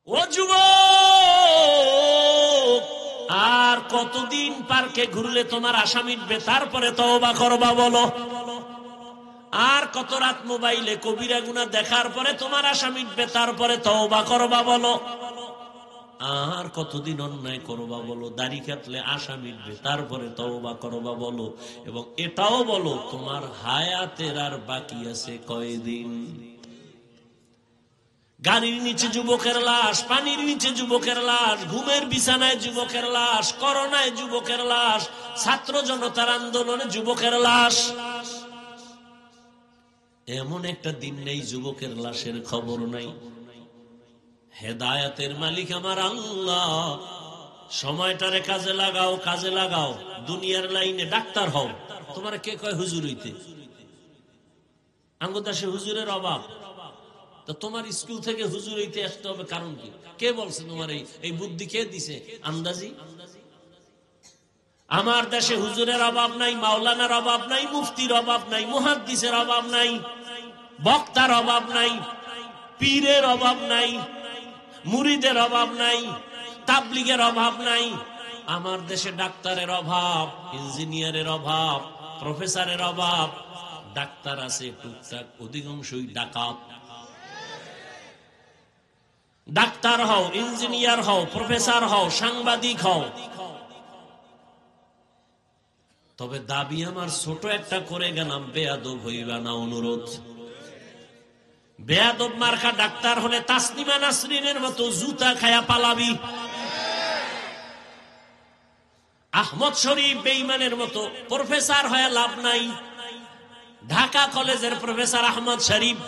ও যুবক, আর কতদিন পার্কে ঘুরলে তোমার আশা মিটবে? তারপরে তওবা করবা বলো। আর কত রাত মোবাইলে কবিরা গুনাহ দেখার পরে তোমার আশা মিটবে? তারপরে তওবা করবা বলো। আর কতদিন অন্যায় করবা বলো? দাড়ি কাটলে আশা মিটবে, তারপরে তওবা করবা বলো। এবং এটাও বলো তোমার হায়াতের আর বাকি আছে কয়দিন। গাড়ির নিচে যুবকের লাশ, পানির নিচে যুবকের লাশ, ঘুমের বিছানায় যুবকের লাশ, করোনায় যুবকের লাশ, ছাত্র জনতার আন্দোলনে যুবকের লাশ। এমন একটা দিন নেই যুবকের লাশের খবর নাই। হেদায়েতের মালিক আমার আল্লাহ। সময়টারে কাজে লাগাও, কাজে লাগাও। দুনিয়ার লাইনে ডাক্তার হও। তোমার কে কয় হুজুর হইতে? আঙ্গুদাসে হুজুরের অভাব। তো তোমার স্কুল থেকে হুজুর হইতে আসতে হবে কারণ কি? কে বলছে তোমার এই বুদ্ধি? কে দিছে আন্দাজি? আমার দেশে হুজুরের অভাব নাই, মাওলানার অভাব নাই, মুফতির অভাব নাই, মুহাদ্দিসের অভাব নাই, বক্তার অভাব নাই, পীরের অভাব নাই, মুরিদের অভাব নাই, তাবলিগের অভাব নাই। আমার দেশে ডাক্তারের অভাব, ইঞ্জিনিয়ারের অভাব, প্রফেসরের অভাব। ডাক্তার আছে টুকটাক, অধিকাংশই ডাকাত। ডাক্তার হও, ইঞ্জিনিয়ার হও, প্রফেসর হও, সাংবাদিক হও, তবে দাবি আমার ছোট একটা করে গেলাম, বেয়াদব হইবা না, অনুরোধ। বেয়াদব মার্কা ডাক্তার হলে তাসনিমা নাসরিনের মতো জুতা খায়া পালাবি। আহমদ শরীফ বেঈমানের মতো প্রফেসর হয়ে লাভ নাই। ঢাকা কলেজের প্রফেসর আহমদ শরীফ,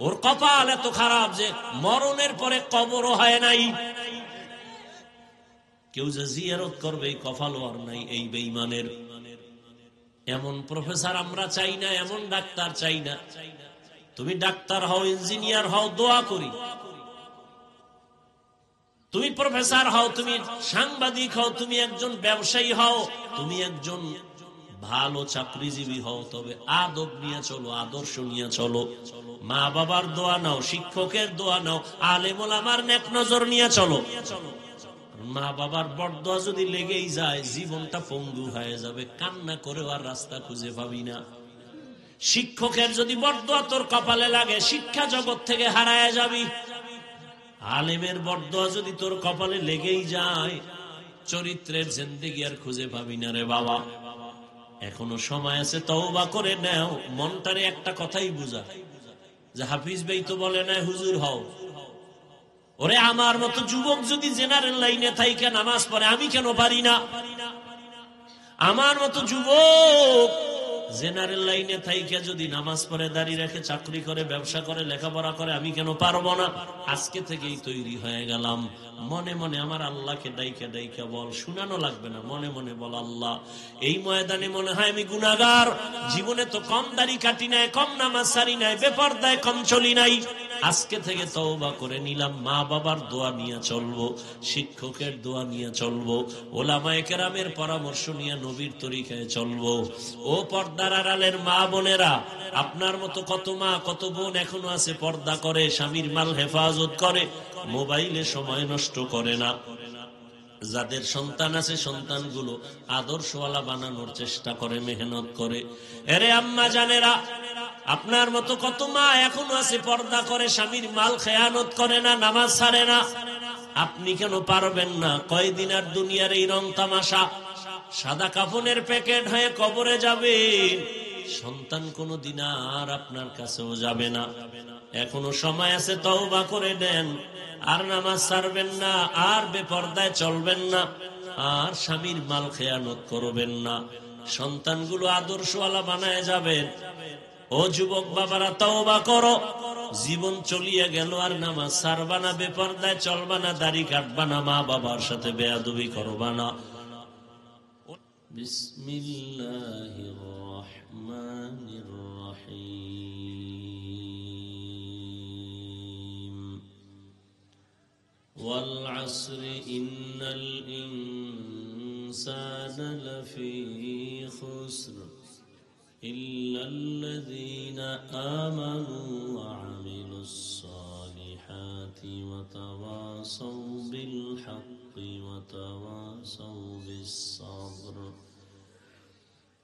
ওর কপাল এত খারাপ যে মরণের পরে কবরও হয় নাই। কেউ যে জিয়ারত করবে এই কপালও আর নাই এই বেঈমানের। এমন প্রফেসর আমরা চাই না, এমন ডাক্তার চাই না। তুমি ডাক্তার হও, ইঞ্জিনিয়ার হও, দোয়া করি। তুমি প্রফেসর হও, তুমি সাংবাদিক হও, তুমি একজন ব্যবসায়ী হও, তুমি একজন ভালো চাকরিজীবী হও, তবে আদব নিয়ে চলো, আদর্শ নিয়ে চলো। মা বাবার দোয়া নাও, শিক্ষকের দোয়া নাও, আলেম ওলামার নেক নজর নিয়ে চলো। মা বাবার বরদোয়া যদি লেগেই যায়, জীবনটা পঙ্গু হয়ে যাবে, কান্না করেও আর রাস্তা খুঁজে পাবি না। শিক্ষকের যদি বরদোয়া তোর কপালে লাগে, শিক্ষা জগৎ থেকে হারায় যাবি। আলেমের বরদোয়া যদি তোর কপালে লেগেই যায়, চরিত্রের জিন্দেগি আর খুঁজে পাবি না রে বাবা। এখনো সময় আছে, তওবা করে নাও। মনটারে একটা কথাই বুঝা যে হাফিজ ভাই তো বলে না হুজুর হও। ওরে আমার মতো যুবক যদি জেনারেল লাইনে থাইকা নামাজ পড়ে, আমি কেন পারি না? আমার মতো যুবক জেনারেল লাইনে থাইকা যদি নামাজ পড়ে, দাঁড়িয়ে রেখে চাকরি করে, ব্যবসা করে, লেখাপড়া করে, আমি কেন পারবো না? আজকে থেকেই তৈরি হয়ে গেলাম। মনে মনে আমার আল্লাহকে ডাইকা ডাইকা বল, শুনানো লাগবে না, মনে মনে বল, আল্লাহ এই ময়দানে মনে হয় আমি গুনাহগার। জীবনে তো কম দাড়ি কাটি নাই, কম নামাজ সারি নাই, বেপরদায় কম চলি নাই। আজকে থেকে তওবা করে নিলাম। মা বাবার দোয়া নিয়ে চলবো, শিক্ষকের দোয়া নিয়ে চলবো, ওলামায়ে কেরামের পরামর্শ নিয়ে নবীর তরিকায় চলবো। ও পর্দার আড়ালের মা বোনেরা, আপনার মতো কত মা কত বোন এখনো আছে পর্দা করে, স্বামীর মাল হেফাজত করে, মোবাইলে সময় নষ্ট করে না। যাদের সন্তান আছে সন্তানগুলো আদর্শওয়ালা বানানোর চেষ্টা করে, মেহনত করে। এরে আম্মা জানেরা, আপনার মতো কত মা এখনো আছে পর্দা করে, স্বামীর মাল খেয়ানত করে না, নামাজ ছাড়ে না। আপনি কেন পারবেন না? কয়দিন আর দুনিয়ার এই রং তামাশা। সাদা কাফনের প্যাকেট হয়ে কবরে যাবেন, সন্তান কোনো দিন আর আপনার কাছেও যাবে না। এখনো সময় আছে, তওবা করে দেন। আর নামাজ ছাড়বেন না, আর বেপরদায় চলবেন না, আর স্বামীর মাল খেয়ানত করবেন না। সন্তানগুলো আদর্শওয়ালা বানায় যাবেন। ও যুবক বাবারা, তওবা করো। জীবন চলিয়ে গেল, আর নামাজ ছাড়বা না, বেপরদায় চলবা না, দাড়ি কাটবা না, মা বাবার সাথে বেয়াদবি করবা না। বিসমিল্লাহির রহমানির রহিম। ওয়াল আসরি ইন্নাল ইনসানা লাফি খুসর ইল্লাল্লাযীনা আমানু ওয়া আমিলুস সালিহাতি وتواصوا بالحق وتواصوا بالصبر.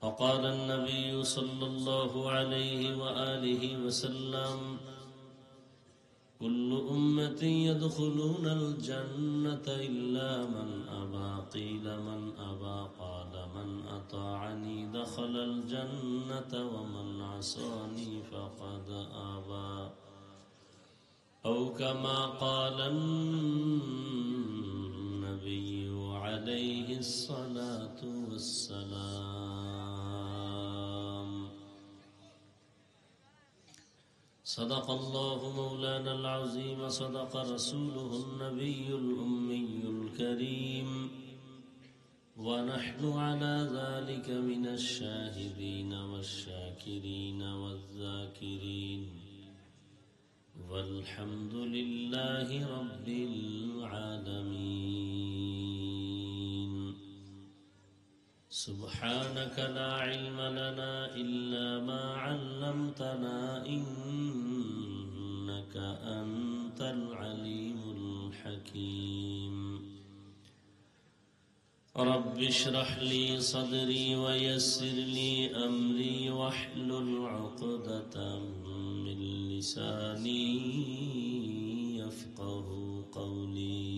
وقال النبي صلى الله عليه وآله وسلم: كل أمة يدخلون الجنة إلا من أبى. قيل من أبى؟ قال: من أطاعني دخل الجنة ومن عصاني فقد أبى. أو كما قال النبي عليه الصلاة والسلام. صدق الله مولانا العظيم، صدق رسوله النبي الأمي الكريم، ونحن على ذلك من الشاهدين والشاكرين والذاكرين، والحمد لله رب العالمين. سبحانك لا علم لنا إلا ما علمتنا إنك أنت العليم الحكيم. رب اشرح لي صدري ويسر لي أمري واحلل عقدة من لساني يفقه قولي.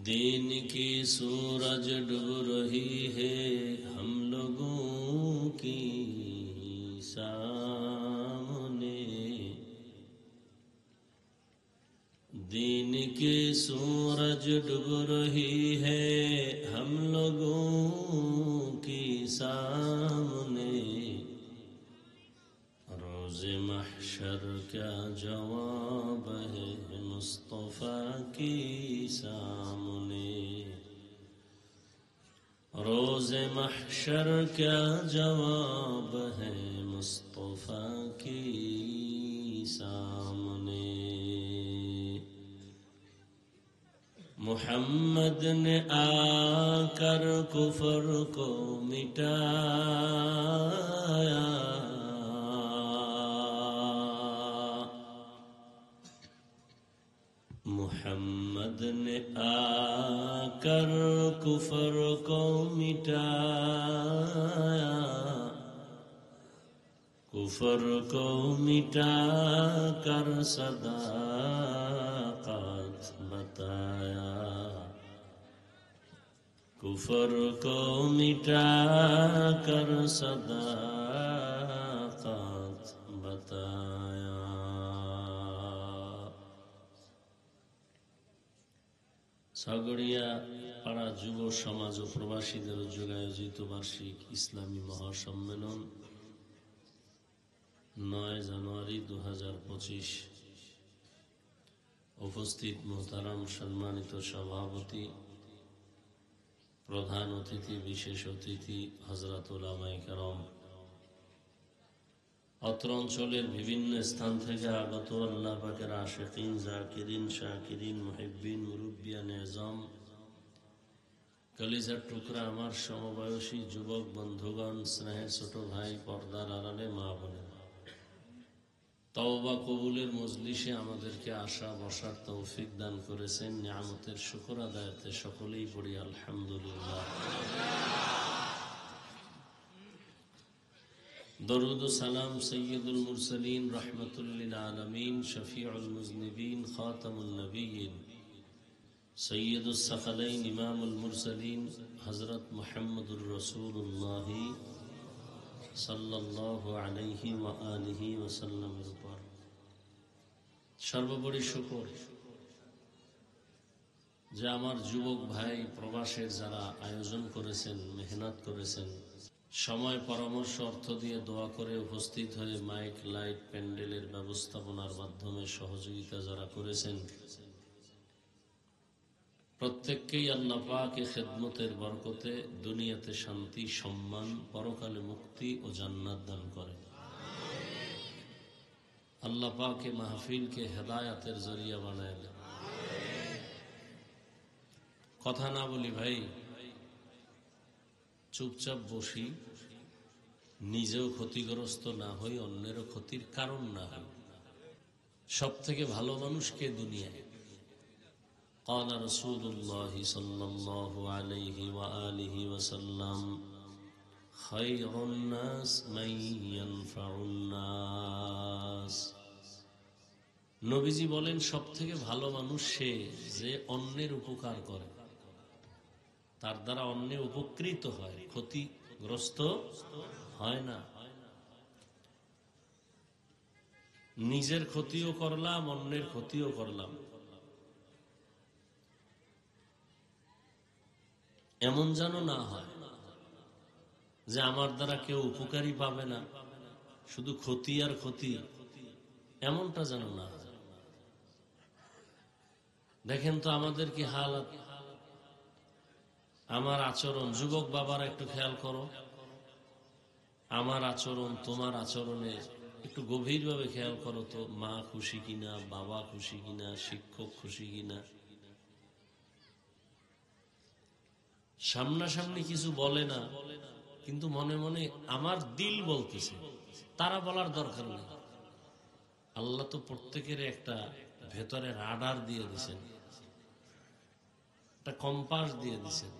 دین کی سورج ڈوب رہی ہے ہم لوگوں کی سامنے. دین کی سورج ڈوب رہی ہے ہم لوگوں کی سامنے. روز محشر کیا جواب ہے مصطفیٰ کی سامنے. روز محشر کیا جواب ہے مصطفیٰ کی سامنے. محمد نے آ کر کفر کو مٹایا. محمد نے آ کر کفر کو مٹایا. کفر کو مٹا کر صداقت بتایا. کفر کو مٹا کر صداقت بتایا. সাগরিয়া পাড়া যুব সমাজ ও প্রবাসীদের উদ্যোগে আয়োজিত বার্ষিক ইসলামী মহাসম্মেলন 9 জানুয়ারি 2025। উপস্থিত মোহতারাম সম্মানিত সভাপতি, প্রধান অতিথি, বিশেষ অতিথি, হযরত উলামায়ে কেরাম, অত্র অঞ্চলের বিভিন্ন স্থান থেকে আগত আল্লাহ পাকের আশিকিন, জাকিরিন, শাকিরিন, মুহিব্বিন, মুরব্বিয়ান এজম, কলিজার টুকরা আমার সমবয়সী যুবক বন্ধুগণ, স্নেহের ছোট ভাই, পর্দার আড়ালে মা বোনেরা, তওবা কবুলের মজলিসে আমাদেরকে আসা বসার তৌফিক দান করেছেন। নিয়ামতের শুকর আদায়তে সকলেই পড়ি আলহামদুলিল্লাহ। درود و سلام سید المرسلین رحمت للعالمین شفیع المذنبین خاتم النبیین سید الثقلین امام المرسلین حضرت محمد الرسول اللہ صلی اللہ علیہ وآلہ وسلم پر সর্বোপরি শুকর যে আমার যুবক ভাই প্রবাসের যারা আয়োজন করেছেন, মেহনত করেছেন, সময়, পরামর্শ, অর্থ দিয়ে দোয়া করে উপস্থিত হয়ে মাইক, লাইট, প্যান্ডেলের ব্যবস্থাপনার মাধ্যমে সহযোগিতা যারা করেছেন, প্রত্যেককেই আল্লাহ পাক খেদমতের বরকতে দুনিয়াতে শান্তি, সম্মান, পরকালে মুক্তি ও জান্নাত দান করেন। আল্লাহ পাক মাহফিলকে হেদায়াতের জরিয়া বানায় দেন। কথা না বলি ভাই, চুপচাপ বসি, নিজেও ক্ষতিগ্রস্ত না হই, অন্যেরও ক্ষতির কারণ না হই। সব থেকে ভালো মানুষ কে দুনিয়ায়? قال رسول الله صلى الله عليه وآله وسلم خير الناس من ينفع الناس। নবীজি বলেন সব থেকে ভালো মানুষ সে যে অন্যের উপকার করে, তার দ্বারা অন্য উপকৃত হয়, ক্ষতিগ্রস্ত হয় না। নিজের ক্ষতিও করলাম, অন্যের ক্ষতিও করলাম, এমন যেন না হয় যে আমার দ্বারা কেউ উপকারী পাবে না, শুধু ক্ষতি আর ক্ষতি, এমনটা যেন না হয়। দেখেন তো আমাদের কি হালাত, আমার আচরণ, যুবক বাবারা একটু খেয়াল করো, আমার আচরণ তোমার আচরণে একটু গভীরভাবে খেয়াল করো তো, মা খুশি কিনা, বাবা খুশি কিনা, শিক্ষক খুশি কিনা। সামনাসামনি কিছু বলে না, কিন্তু মনে মনে আমার দিল বলতেছে, তারা বলার দরকার নেই। আল্লাহ তো প্রত্যেকের একটা ভেতরে রাডার দিয়ে দিছেন, একটা কম্পাস দিয়ে দিছেন।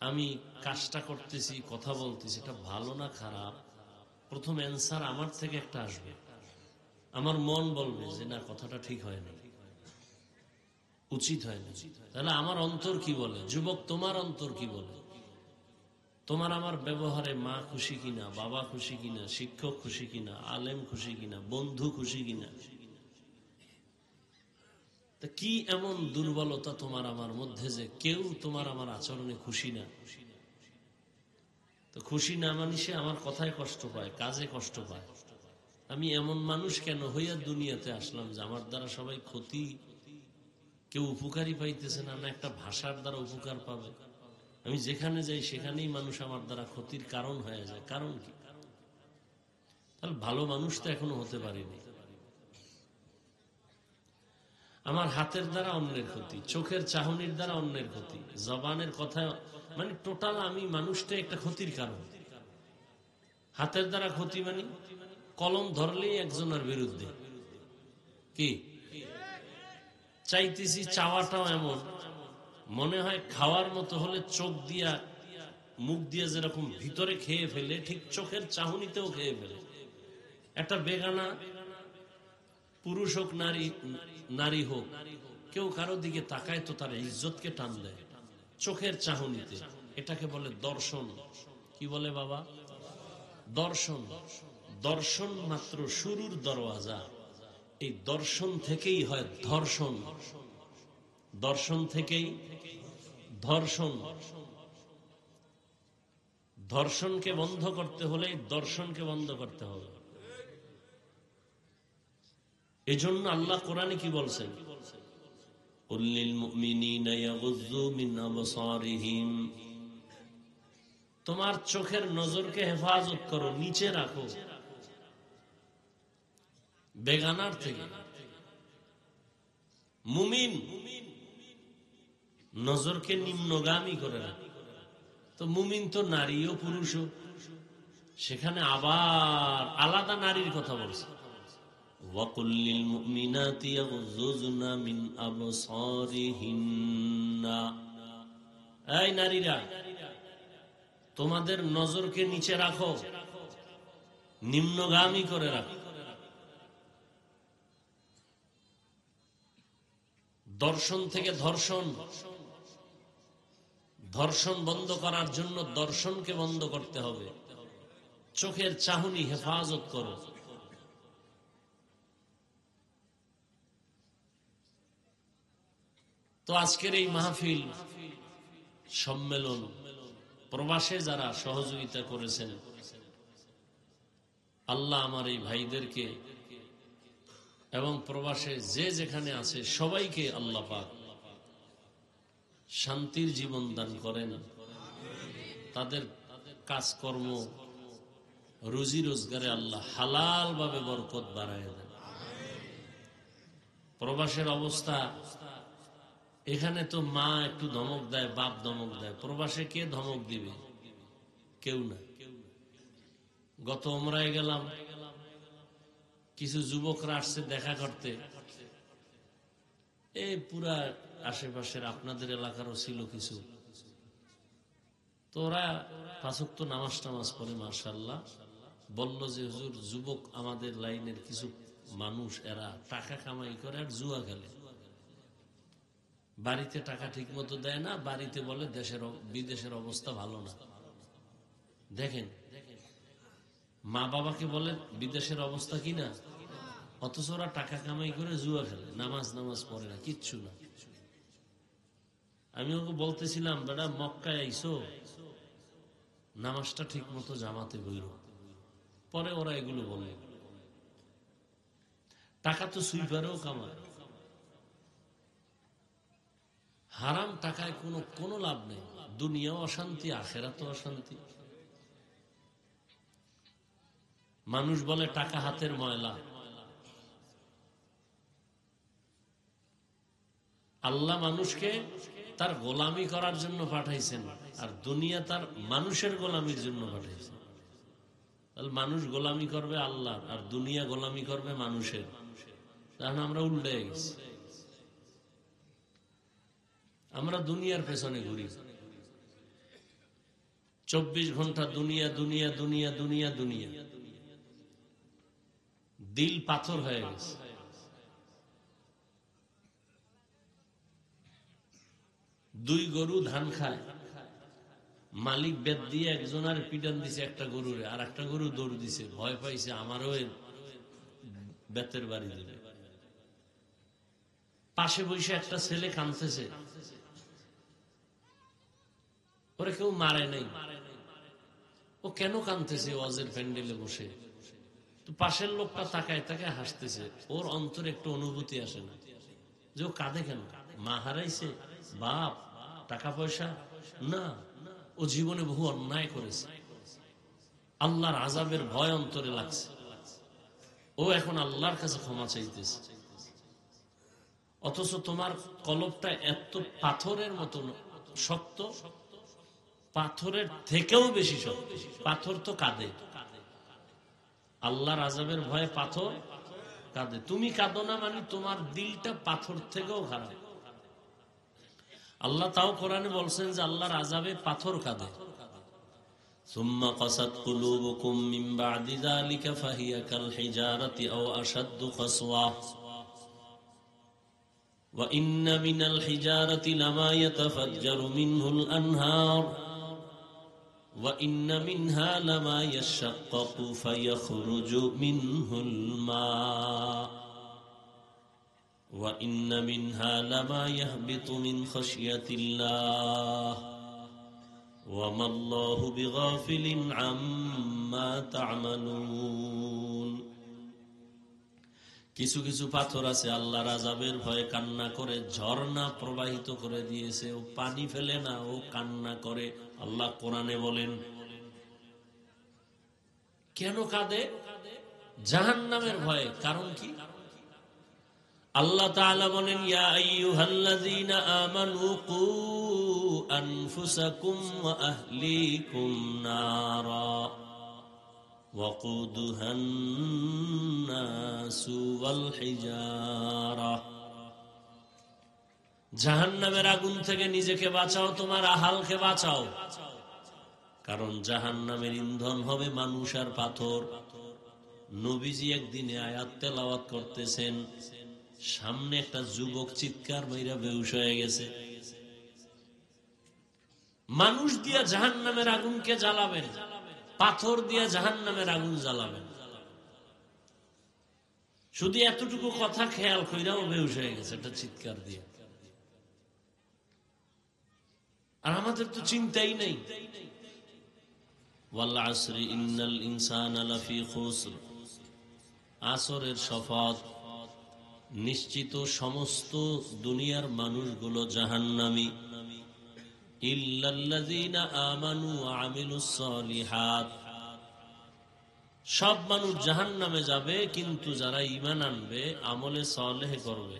আমি কাজটা করতেছি, কথা বলতেছি, এটা ভালো না খারাপ, প্রথম অ্যান্সার আমার থেকে একটা আসবে। আমার মন বলবে যে না, কথাটা ঠিক হয় না, উচিত হয় না। তাহলে আমার অন্তর কি বলে? যুবক, তোমার অন্তর কি বলে? তোমার আমার ব্যবহারে মা খুশি কিনা, বাবা খুশি কিনা, শিক্ষক খুশি কিনা, আলেম খুশি কিনা, বন্ধু খুশি কিনা? তা কি এমন দুর্বলতা তোমার আমার মধ্যে যে কেউ তোমার আমার আচরণে খুশি না? তো খুশি না মানুষে আমার কথায় কষ্ট পায়, কাজে কষ্ট পায়। আমি এমন মানুষ কেন হইয়া দুনিয়াতে আসলাম যে আমার দ্বারা সবাই ক্ষতি, কেউ উপকারী পাইতেছে না, না একটা ভাষার দ্বারা উপকার পাবে। আমি যেখানে যাই সেখানেই মানুষ আমার দ্বারা ক্ষতির কারণ হয়ে যায়। কারণ কি? তাহলে ভালো মানুষ তো এখনো হতে পারিনি। আমার হাতের দ্বারা অন্যের ক্ষতি, চোখের চাহনির দ্বারা অন্যের ক্ষতি, জবানের কথা, মানে টোটাল আমি মানুষটা একটা ক্ষতির কারণ। হাতের দ্বারা ক্ষতি মানে কলম ধরলেই একজনের বিরুদ্ধে। কি চাইতেছি, চাওয়াটাও এমন মনে হয় খাওয়ার মতো হলে চোখ দিয়া, মুখ দিয়ে যেরকম ভিতরে খেয়ে ফেলে, ঠিক চোখের চাহনিতেও খেয়ে ফেলে। একটা বেগানা পুরুষ হোক নারী হোক, কেউ কারো দিকে তাকায় তো তার ইজ্জতকে টান দেয় চোখের চাহনিতে। এটাকে বলে দর্শন। কি বলে বাবা? দর্শন। দর্শন মাত্র শুরুর দরওয়াজা। এই দর্শন থেকেই হয় ধর্ষণ, দর্শন থেকেই ধর্ষণ। ধর্ষণকে বন্ধ করতে হলে দর্শনকে বন্ধ করতে হবে। এজন্য আল্লাহ কোরআনে কি বলছেন? কুল্লিল মুমিনিনা ইয়াগুযযু মিন আবসারিহিম, তোমার চোখের নজরকে হেফাজত করো, নিচে রাখো বেগানার থেকে। মুমিন নজরকে নিম্নগামী করে রাখে। তো মুমিন তো নারীও পুরুষও, সেখানে আবার আলাদা নারীর কথা বলছে। ওয়াকুল্লিল মুমিনাতি ইয়াগুযযুনা মিন আবসারিহিন্না, এই নারীরা তোমাদের নজরকে নিচে রাখো, নিম্নগামী করে রাখো। দর্শন থেকে ধর্ষণ, ধর্ষণ বন্ধ করার জন্য দর্শনকে বন্ধ করতে হবে। চোখের চাহনি হেফাজত করো। তো আজকের এই মাহফিল সম্মেলন, প্রবাসে যারা সহযোগিতা করেছেন, আল্লাহ আমার এই ভাইদেরকে এবং প্রবাসে যে যেখানে আছে সবাইকে আল্লাহ পাক শান্তির জীবন দান করেন। তাদের কাজকর্ম, রুজি রোজগারে আল্লাহ হালাল ভাবে বরকত বাড়ায় দেন। প্রবাসের অবস্থা, এখানে তো মা একটু ধমক দেয়, বাপ ধমক দেয়, প্রবাসে কে ধমক দিবে? কেউ না। গত উমরায় গেলাম, কিছু যুবকরা আসছে দেখা করতে, এই পুরা আশেপাশের আপনাদের এলাকারও ছিল কিছু। তো ওরা 5 ওয়াক্ত নামাজ টামাজ পড়ে মাশাআল্লাহ। বলল যে হুজুর, যুবক আমাদের লাইনের কিছু মানুষ, এরা টাকা কামাই করে আর জুয়া খেলে, বাড়িতে টাকা ঠিক মতো দেয় না, বাড়িতে বলে বিদেশের অবস্থা ভালো না। দেখেন, মা বাবাকে বলে বিদেশের অবস্থা কি না, অথচ ওরা টাকা কামাই করে জুয়া খেলে, নামাজ পড়ে না, কিচ্ছু না। আমি ওকে বলতেছিলাম, বেটা মক্কায় আইসো, নামাজটা ঠিক মতো জামাতে বইল। পরে ওরা এগুলো বলে। টাকা তো সুইপারেও কামায়, হারাম টাকায় কোনো লাভ নেই, দুনিয়াও অশান্তি, আখেরাতেও অশান্তি। মানুষ বলে টাকা হাতের ময়লা। আল্লাহ মানুষকে তার গোলামি করার জন্য পাঠাইছেন, আর দুনিয়া তার মানুষের গোলামির জন্য পাঠাইছেন। তাহলে মানুষ গোলামি করবে আল্লাহ, আর দুনিয়া গোলামি করবে মানুষের। তাহলে আমরা উল্টে গেছি, আমরা দুনিয়ার পেছনে ঘুরি। 24 ঘন্টা দুনিয়া দুনিয়া দুনিয়া দুনিয়া দুনিয়া, দিল পাথর হয়ে গেছে। দুই গরু ধান খায়, মালিক বেদ দিয়ে একজনের পিটান দিছে একটা গরুরে, আর একটা গরু দৌড় দিছে, ভয় পাইছে আমারও বেতের বাড়ি দিবে। পাশে বসে একটা ছেলে কাঁদতেছে, ওরে কেউ মারে নাই, ও কেন কাঁদতেছে ওয়াজের প্যান্ডেলে বসে? তো পাশের লোকটা তাকায় তাকায় হাসতেছে, ওর অন্তরে একটু অনুভূতি আসে না যে ও কাঁদে কেন? মা হারাইছে, বাপ, টাকা পয়সা না, ও জীবনে বহু অন্যায় করেছে, আল্লাহর আযাবের ভয় অন্তরে লাগছে, ও এখন আল্লাহর কাছে ক্ষমা চাইতেছে। অথচ তোমার কলবটা এত পাথরের মতো শক্ত, পাথরের থেকেও বেশি শক্ত। পাথর তো কাঁদে, আল্লাহর আযাবের ভয়ে পাথর কাঁদে। তুমি কাঁদো না মানে তোমার দিলটা পাথর থেকেও খারাপ। আল্লাহ তাও কোরআনে বলছেন যে আল্লাহর আযাবে পাথর কাঁদে। ثم قست قلوبكم من بعد ذلك فهي كالحجارة أو أشد قسوة وإن من الحجارة لما يتفجر منه الأنهار وإن منها لما يشقق فيخرج منه الماء وإن منها لما يهبط من خشية الله وما الله بغافل عما تعملون। কিছু কিছু পাথর আছে আল্লাহর আযাবের ভয়ে কান্না করে ঝর্ণা প্রবাহিত করে দিয়েছে, ও পানি ফেলে না, ও কান্না করে। আল্লাহ কোরআনে বলেন কেন কাঁদে? জাহান্নামের ভয়ে। কারণ কি? আল্লাহ তাআলা বলেন ইয়া আইয়ুহাল্লাযীনা আমানু কু আনফুসাকুম ওয়া আহলিকুম নারা ওয়াকুদুহান নাসু ওয়াল হিজারা। জাহান্নামের আগুন থেকে নিজেকে বাঁচাও, তোমার আহালকে বাঁচাও, কারণ জাহান্নামের ইন্ধন হবে মানুষ আর পাথর। নবীজি একদিনে আয়াত তেলাওয়াত করতেছেন, সামনে একটা যুবক চিৎকার মাইরা বেহুশ হয়ে গেছে। মানুষ দিয়া জাহান্নামের আগুনকে জ্বালাবেন, পাথর দিয়া জাহান্নামের আগুন জ্বালাবেন। শুধু এতটুকু কথা খেয়াল কইরাও বেহুশ হয়ে গেছে একটা চিৎকার দিয়ে। আর আমাদের তো চিন্তাই নেই। ওয়াল আসরি ইন্নাল ইনসানা লাফি খুসর, আসরের শপথ, নিশ্চিত সমস্ত দুনিয়ার মানুষগুলো জাহান্নামী। ইল্লাল্লাযীনা আমানু ওয়া আমিলুস সালিহাত, সব মানুষ জাহান্নামে যাবে, কিন্তু যারা ঈমান আনবে, আমলে সালেহ করবে।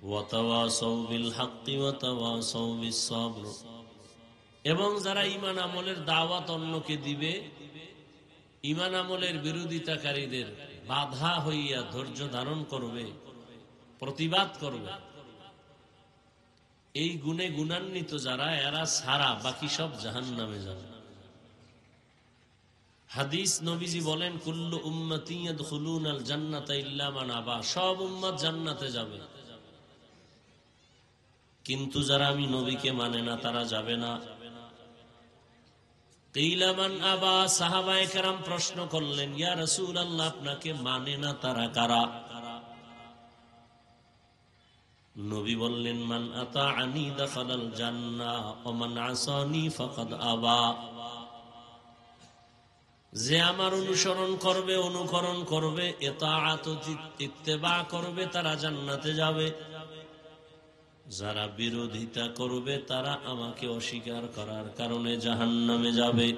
ওয়া তাওয়াসাউ বিল হাক্কি ওয়া তাওয়াসাউ বিস সবর, এবং যারা ঈমান আমলের দাওয়াত অন্যকে দিবে ঈমান আমলের বিরোধিতাকারীদের বাধা হইয়া ধৈর্য ধারণ করবে, প্রতিবাদ করবে। এই গুণে গুণান্বিত যারা, এরা ছাড়া বাকি সব জাহান্নামে যাবে। হাদিস নবীজি বলেন, কুল্লু উম্মতি ইয়াদখুলুনাল জান্নাতা ইল্লা মান আবা, সব উম্মত জান্নাতে যাবে, কিন্তু যারা আমি নবীকে মানে না তারা যাবে না। কিলা মান আবা, সাহাবায়ে কেরাম প্রশ্ন করলেন, ইয়া রাসূলুল্লাহ, আপনাকে মানে না তারা কারা? নবী বললেন, মান আতাআনি দাখালাল জান্নাহ ওয়া মান আসানি ফাকাদ আবা। যে আমার অনুসরণ করবে, অনুকরণ করবে, ইতাআত ইত্তেবা করবে, তারা জান্নাতে যাবে। যারা বিরোধিতা করবে তারা আমাকে অস্বীকার করার কারণে জাহান্নামে যাবে।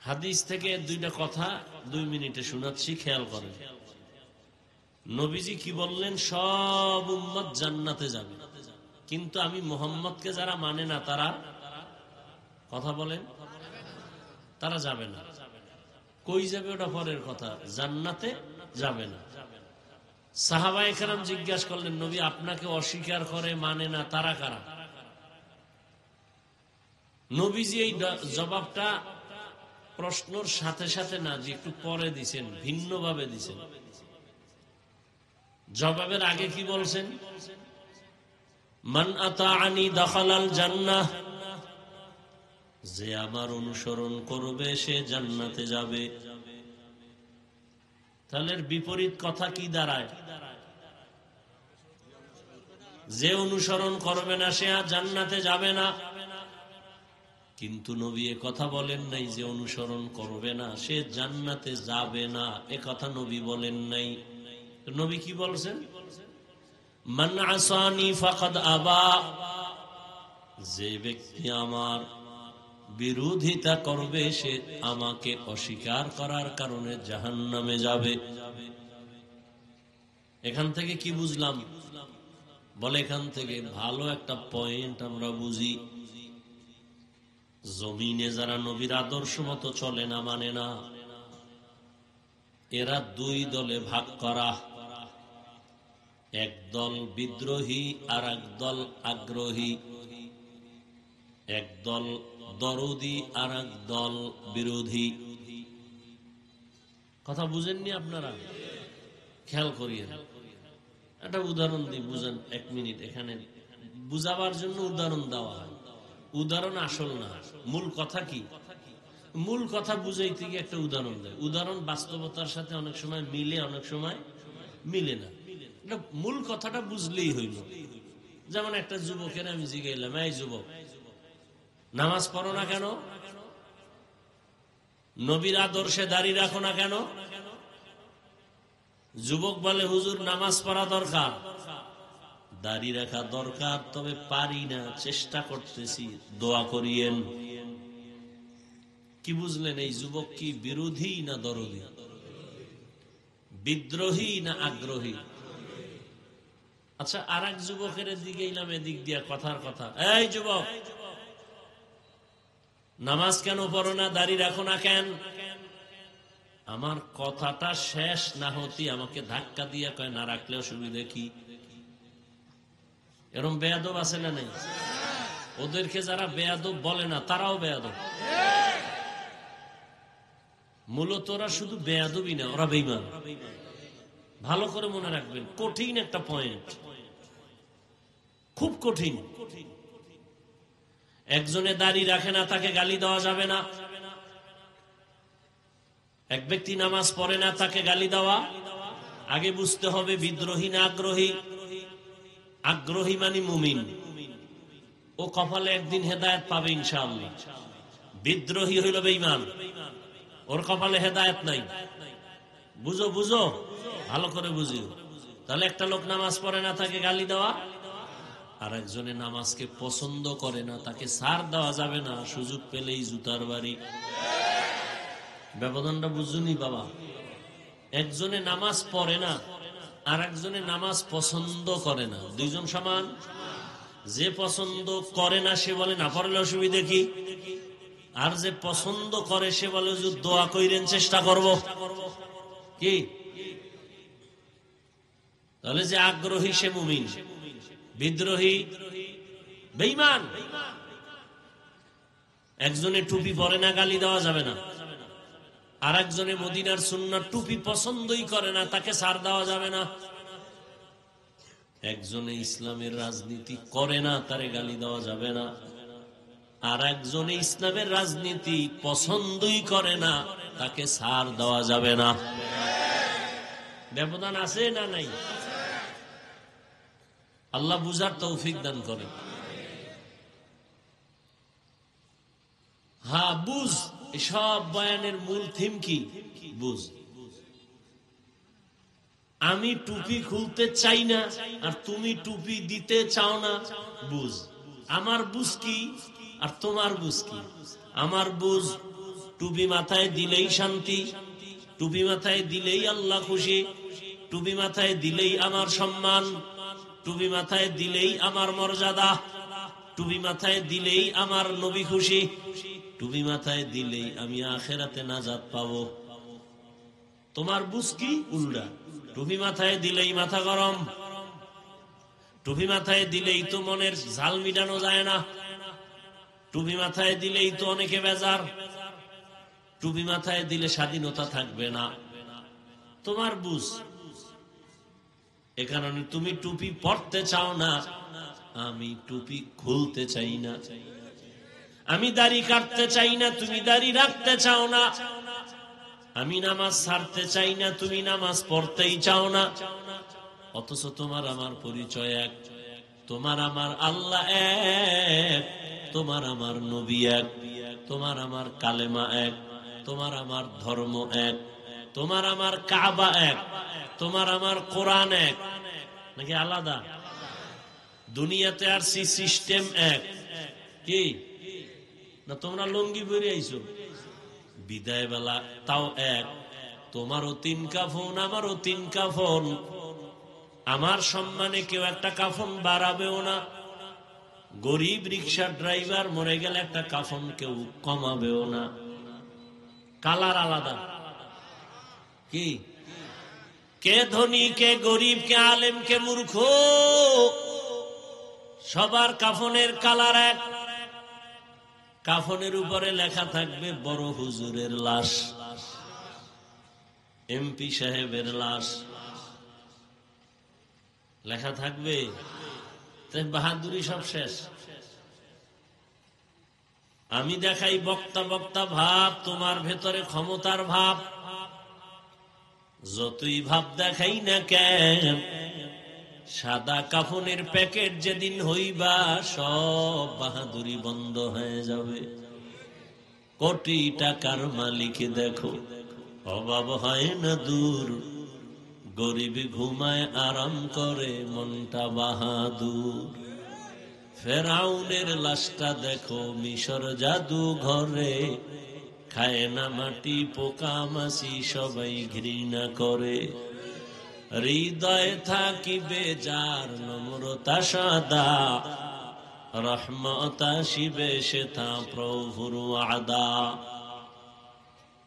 হাদিস থেকে দুইটা কথা 2 মিনিটে শোনাচ্ছি, খেয়াল করেন। নবীজি কি বললেন? সব উম্মত জান্নাতে যাবে, কিন্তু আমি মুহাম্মদকে যারা মানে না তারা, কথা বলেন, তারা যাবে না। কই যাবে ওটা পরের কথা, জান্নাতে যাবে না। সাহাবায়ে কেরাম জিজ্ঞাসা করলেন, নবী আপনাকে অস্বীকার করে, মানে না, তারা কারা? নবীজি এই জবাবটা প্রশ্নর সাথে সাথে না, যে একটু পরে দিছেন, ভিন্নভাবে দিছেন। জবাবের আগে কি বলছেন? মান আতাআনি দাখালাল জান্নাহ, যে আমার অনুসরণ করবে সে জান্নাতে যাবে। তাহলে বিপরীত কথা কি দাঁড়ায়? যে অনুসরণ করবে না সে আর জান্নাতে যাবে না। কিন্তু নবী এ কথা বলেন নাই যে অনুসরণ করবে না সে জান্নাতে যাবে না, এ কথা নবী বলেন নাই। নবী কি বলছেন? মান আসানি ফাকাদ আবা, যে ব্যক্তি আমার বিরোধিতা করবে সে আমাকে অস্বীকার করার কারণে জাহান্নামে যাবে। এখান থেকে কি বুঝলাম? বলে এখান থেকে ভালো একটা পয়েন্ট আমরা বুঝি। জমিনে যারা নবীর আদর্শ মতো চলে না, মানে না, এরা 2 দলে ভাগ করা। এক দল বিদ্রোহী আর এক দল আগ্রহী। এক দল দরদি আর এক দল বিরোধী। কথা বুঝেননি আপনারা? খেয়াল করিয়েন। একটা উদাহরণ দিই, বুঝেন 1 মিনিট। এখানে বুঝাবার জন্য উদাহরণ দেওয়া হয়। উদাহরণ আসল না, মূল কথা কি? মূল কথা বুঝাইতে গিয়ে একটা উদাহরণ দেয়। উদাহরণ বাস্তবতার সাথে অনেক সময় মিলে, অনেক সময় মিলে না। এটা মূল কথাটা বুঝলেই হইল। যেমন একটা যুবকের আমি জিজ্ঞাইলাম, এই যুবক, নামাজ পড়ো না কেন? নবীর আদর্শে দাঁড়িয়ে রাখো না কেন? যুবক বলে, হুজুর নামাজ পড়া দরকার, দাঁড়িয়ে রাখা দরকার, তবে পারি না, চেষ্টা করতেছি, দোয়া করিয়েন। কি বুঝলেন? এই যুবক কি বিরোধী না দরদি? বিদ্রোহী না আগ্রহী? আচ্ছা, আর এক যুবকের দিকে এলাম, এদিক দিয়া কথার কথা, এই যুবক, নামাজ কেন পড়ো না, দাঁড়িয়ে রাখো না কেন? আমার কথাটা শেষ না হতে আমাকে ধাক্কা দিয়ে কয়, না রাখলে অসুবিধা কি? এরকম বেয়াদব আছে না নেই? ওদেরকে যারা বেয়াদব বলে না তারাও বেয়াদব। মূলত ওরা শুধু বেয়াদবই না, ওরা বেঈমান। ভালো করে মনে রাখবেন, কঠিন একটা পয়েন্ট, খুব কঠিন। একজনে দাঁড়িয়ে রাখে না, তাকে গালি দেওয়া যাবে না। এক ব্যক্তি নামাজ পড়ে না, তাকে গালি দেওয়া, আগে বুঝতে হবে বিদ্রোহী না আগ্রহী। আগ্রহী মানে মুমিন, ও কপালে একদিন হেদায়েত পাবে ইনশাআল্লাহ। বিদ্রোহী হইল বেঈমান, ওর কপালে হেদায়েত নাই। বুঝো বুঝো, ভালো করে বুঝিও। তাহলে একটা লোক নামাজ পড়ে না, তাকে গালি দেওয়া, আর একজনে নামাজকে পছন্দ করে না, তাকে ছাড় দেওয়া যাবে না, সুযোগ পেলেই জুতার বাড়ি। ব্যবধানটা বুঝুনি বাবা? একজনে নামাজ পড়ে না, আর একজনে নামাজ পছন্দ করে না, দুইজন সমান? যে পছন্দ করে না সে বলে, না পড়লে অসুবিধা কি? আর যে পছন্দ করে সে বলে যে দোয়া কইরেন, চেষ্টা করব। কি তাহলে যে আগ্রহী সে মুমিন, বিদ্রোহী বেঈমান। একজনে টুপি পরে না, গালি দেওয়া যাবে না। আর একজনে মদিনার সুন্নাহ টুপি পছন্দই করে না, তাকে ছাড় দেওয়া যাবে না। একজনে ইসলামের রাজনীতি করে না, তারে গালি দেওয়া যাবে না। আর একজনে ইসলামের রাজনীতি পছন্দই করে না, তাকে ছাড় দেওয়া যাবে না। ব্যবধান আছে না নাই? আল্লাহ বুঝার তৌফিক দান করেন। হ্যাঁ, বুঝ। এসব বয়ানের মূল থিম কি? বুঝ। আমি টুপি খুলতে চাই না আর তুমি টুপি দিতে চাও না, বুঝ। আমার বুঝ কি আর তোমার বুঝ কি? আমার বুঝ টুপি মাথায় দিলেই শান্তি, টুপি মাথায় দিলেই আল্লাহ খুশি, টুপি মাথায় দিলেই আমার সম্মান, টুপি মাথায় দিলেই আমার মর্যাদা, টুপি মাথায় দিলেই আমার নবী খুশি, টুপি মাথায় দিলেই আমি আখেরাতে নাজাত পাবো। তোমার বুঝ কি? উল্টা। টুপি মাথায় দিলেই মাথা গরম, টুপি মাথায় দিলেই তো মনের ঝাল মিটানো যায় না, টুপি মাথায় দিলেই তো অনেকে বেজার, টুপি মাথায় দিলে স্বাধীনতা থাকবে না। তোমার বুঝ। এ কারণে তুমি টুপি পরতে চাও না, আমি টুপি খুলতে চাই না। আমি দাড়ি কাটতে চাই না, তুমি দাড়ি রাখতে চাও না। আমি নামাজ ছাড়তে চাই না, তুমি নামাজ পড়তেই চাও না। অথচ তোমার আমার পরিচয় এক, তোমার আমার আল্লাহ এক, তোমার আমার নবী এক, তোমার আমার কালেমা এক, তোমার আমার ধর্ম এক, তোমার আমার কাবা এক, তোমার আমার কোরআন এক। নাকি আলাদা? দুনিয়াতে আর সিস্টেম এক। কি না তোমরা লুঙ্গি পরে আইছো, বিদায় বেলা তাও এক। তোমারও 3 কাফন, আমারও 3 কাফন। আমার সম্মানে কেউ একটা কাফন বাড়াবেও না। গরিব রিক্সা ড্রাইভার মরে গেলে একটা কাফন কেউ কমাবেও না। কালার আলাদা। কি কে ধনী, কে গরিব, কে আলেম, কে মূর্খ, সবার কাফনের কালার এক। কাফনের উপরে লেখা থাকবে বড় হুজুরের লাশ, এমপি সাহেবের লাশ লেখা থাকবে। বাহাদুরি সব শেষ। আমি দেখাই বক্তা বক্তা ভাব, তোমার ভেতরে ক্ষমতার ভাব। যতই ভাব দেখাই না কেন, সাদা কাফনের প্যাকেট যেদিন হইবা সব বাহাদুরি বন্ধ হয়ে যাবে। কোটি টাকার মালিক দেখো, অভাব হয় না দূর, গরিব ঘুমায় আরাম করে মনটা বাহাদুর। ফেরাউনের লাশটা দেখো মিশর জাদু ঘরে, খায় না মাটি পোকা মাছি সবাই ঘৃণা করে। হৃদয়ে থাকিবে যার নম্রতা সাদা, রহমত আসিবে সেথা প্রভুর ওয়াদা।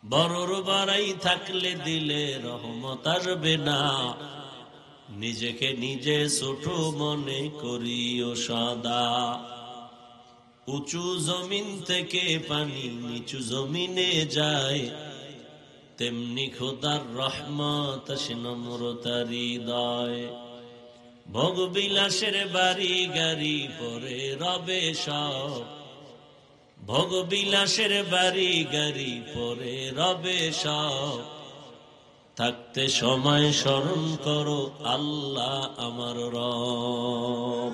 বড়র বাড়াই থাকলে দিলে রহমত আসবে না, নিজেকে নিজে ছোট মনে করিও সদা। উঁচু জমিন থেকে পানি নিচু জমিনে যায়, তেমনি খোদার রহমত আসে নম্রতার হৃদয়। ভোগ বিলাসের বাড়ি গাড়ি পরে রবে সব, ভোগ বিলাসের বাড়ি গাড়ি পরে রবে সব। থাকতে সময় স্মরণ করো আল্লাহ আমার রব।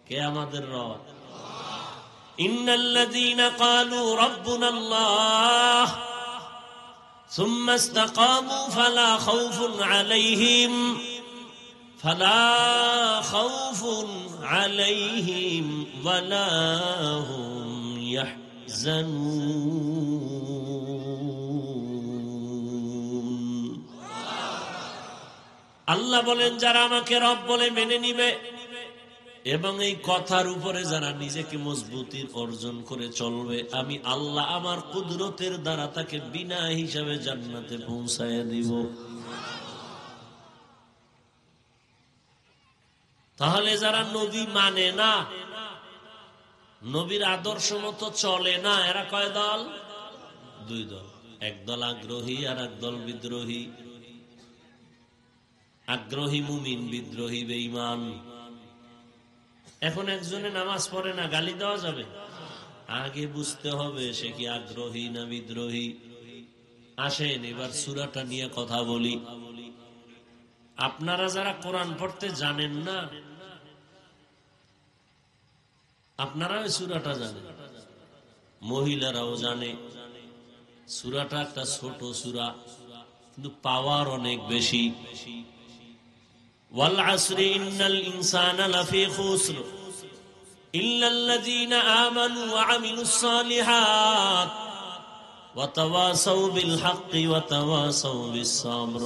কে আমাদের রব? ইন্নাল্লাযীনা ক্বালু রাব্বুনাল্লাহ সুম্মা ইসতাকামু ফালা খাউফুন আলাইহিম ওয়ালা হুম ইয়াহজানুন। আল্লাহ বলেন যারা আমাকে রব বলে মেনে নিবে, এবং এই কথার উপরে যারা নিজেকে মজবুতির অর্জন করে চলবে, আমি আল্লাহ আমার কুদরতের দ্বারা তাকে বিনা হিসাবে জান্নাতে পৌঁছায় দিব। তাহলে যারা নবী মানে না, নবীর আদর্শ মতো চলে না, এরা কয় দল? দুই দল। এক দল আগ্রহী আর এক দল বিদ্রোহী। আগ্রহী মুমিন, বিদ্রোহী বেঈমান। এখন একজনে নামাজ পড়ে না, গালি দেওয়া যাবে? আগে বুঝতে হবে সে কি আগ্রহী না বিদ্রোহী। আসেন এবার সূরাটা নিয়ে কথা বলি। আপনারা যারা কোরআন পড়তে জানেন না, আপনারা ওই সূরাটা জানেন, মহিলারাও জানে। সূরাটা একটা ছোট সূরা, কিন্তু পাওয়ার অনেক বেশি। ওয়াল আসরি ইন্নাল ইনসানা লাফি খুসর ইল্লাল্লাযীনা আমানু ওয়া আমিলুস সালিহাত ওয়া তাওয়াসাউ বিল হাক্কি ওয়া তাওয়াসাউ বিস সাবর।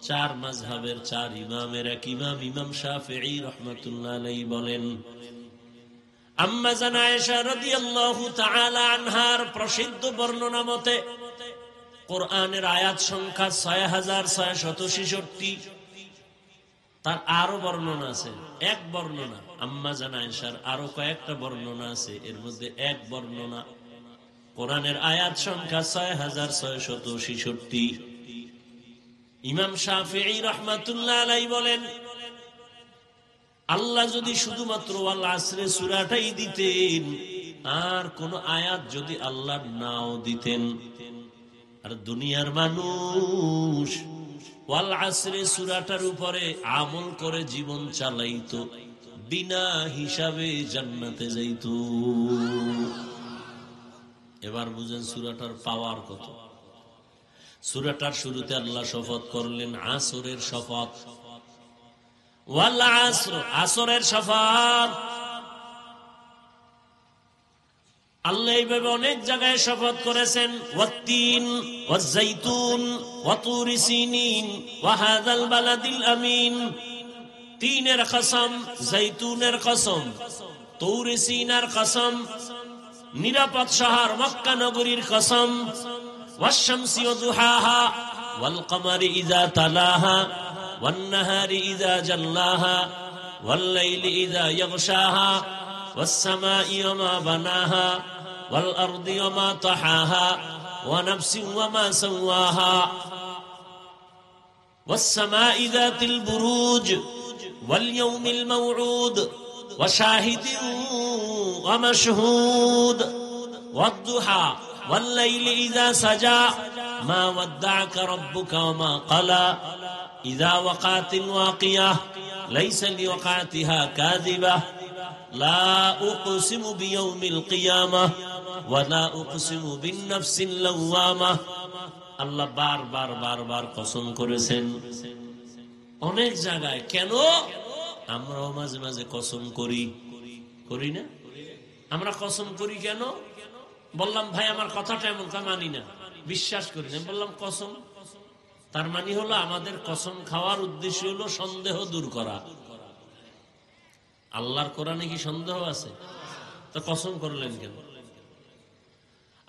চার মাযহাবের চার ইমামের এক ইমাম, ইমাম শাফিঈ রাহমাতুল্লাহ আলাইহি বলেন, আম্মা জান আয়েশা রাদিয়াল্লাহু তাআলা আনহার প্রসিদ্ধ বর্ণনা মতে কোরআনের আয়াত সংখ্যা ৬৬৬৬। তার আরো বর্ণনা আছে, এক বর্ণনা আম্মা জান আয়েশার আরো কয়েকটা বর্ণনা আছে, এর মধ্যে এক বর্ণনা কোরআনের আয়াত সংখ্যা ৬৬৬৬। ইমাম শাফিঈ রাহমাতুল্লাহ আলাইহি বলেন, আল্লাহ যদি শুধুমাত্র ওয়াল আসরে সূরাটাই দিতেন, আর কোন আয়াত যদি আল্লাহ নাও দিতেন, আর দুনিয়ার মানুষ ওয়াল আসরে সূরাটার উপরে আমল করে জীবন চালাইতো, বিনা হিসাবে জান্নাতে যাইত। এবার বুঝেন সূরাটার পাওয়ার কত। সূরাটার শুরুতে আল্লাহ শপথ করলেন আসরের শপথ, ওয়াল আসর, আসরের শপথ। আল্লাহ এইভাবে অনেক জায়গায় শপথ করেছেন, ওয়াত্তিন ওয়াজ্জাইতুন ওয়া তুরি সিনিন ওয়া হাযাল বালাদিল আমিন। তিনের কসম, জাইতুনের কসম, তুরি সিনার কসম, নিরাপদ শহর মক্কা নগরীর কসম, ওয়াশ শামসি ওয়া দুহাহা ওয়াল কমারি ইযা তালাহা ওয়ান নাহারি ইযা জাল্লাহা ওয়াল লাইলি ইযা ইয়াগশাহা ওয়াস সামাই ওয়া মা বানাহা ওয়াল আরদি ওয়া মা তাহাহা ওয়া নাফসিন ওয়া মা সাওয়াহা ওয়াস সামাই যাতিল বুরুজ ওয়াল ইয়াউমিল মাওউদ ওয়া শাহিদিন ওয়া মাশহুদ ওয়াদ দুহা ওয়াল লাইলি ইযা সাজা মা ওয়াদ্দা'কা রাব্বুকা ওয়া মা ক্বালা ইযা ওয়াকাতিল ওয়াকিয়াহ লাইসা লিওয়াকাতিহা কাযিবাহ লা উকসিমু বিয়াউমিল কিয়ামাহ ওয়া লা উকসিমু বিন-নাফসিল লাওয়ামাহ। আল্লাহ বারবার কসম করেছেন অনেক জায়গায়। কেন? আমরাও মাঝে মাঝে কসম করি না? আমরা কসম করি কেন? বললাম ভাই আমার কথাটা এমন, মানি না, বিশ্বাস করি না, বললাম কসম। তার মানে হলো আমাদের কসম খাওয়ার উদ্দেশ্য হলো সন্দেহ দূর করা। আল্লাহর কোরআনে কি সন্দেহ আছে? তো কসম করলেন কেন?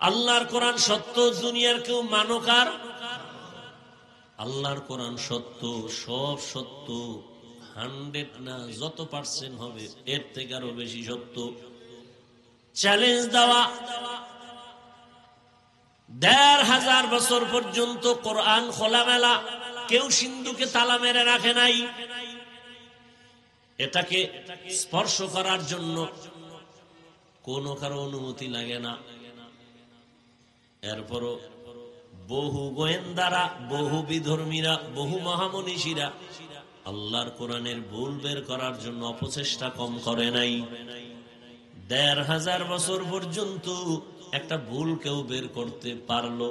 আল্লাহর কোরআন সত্য, দুনিয়ার কেউ মানুক আর আল্লাহর কোরআন সত্য, সব সত্য, 100 না, যত % হবে এর থেকে আরো বেশি সত্য। চ্যালেঞ্জ দেওয়া, ১৫০০ বছর পর্যন্ত কোরআন খোলামেলা, কেউ সিন্ধুকে তালা মেরে রাখে নাই। এটাকে স্পর্শ করার জন্য কোনো কারো অনুমতি লাগে না। এরপরও বহু গোয়েন্দারা, বহু বিধর্মীরা, বহু মহামনীষীরা আল্লাহর কোরআনের ভুল বের করার জন্য অপচেষ্টা কম করে নাই। ১৫০০ বছর পর্যন্ত একটা ভুল কেউ বের করতে পারলো?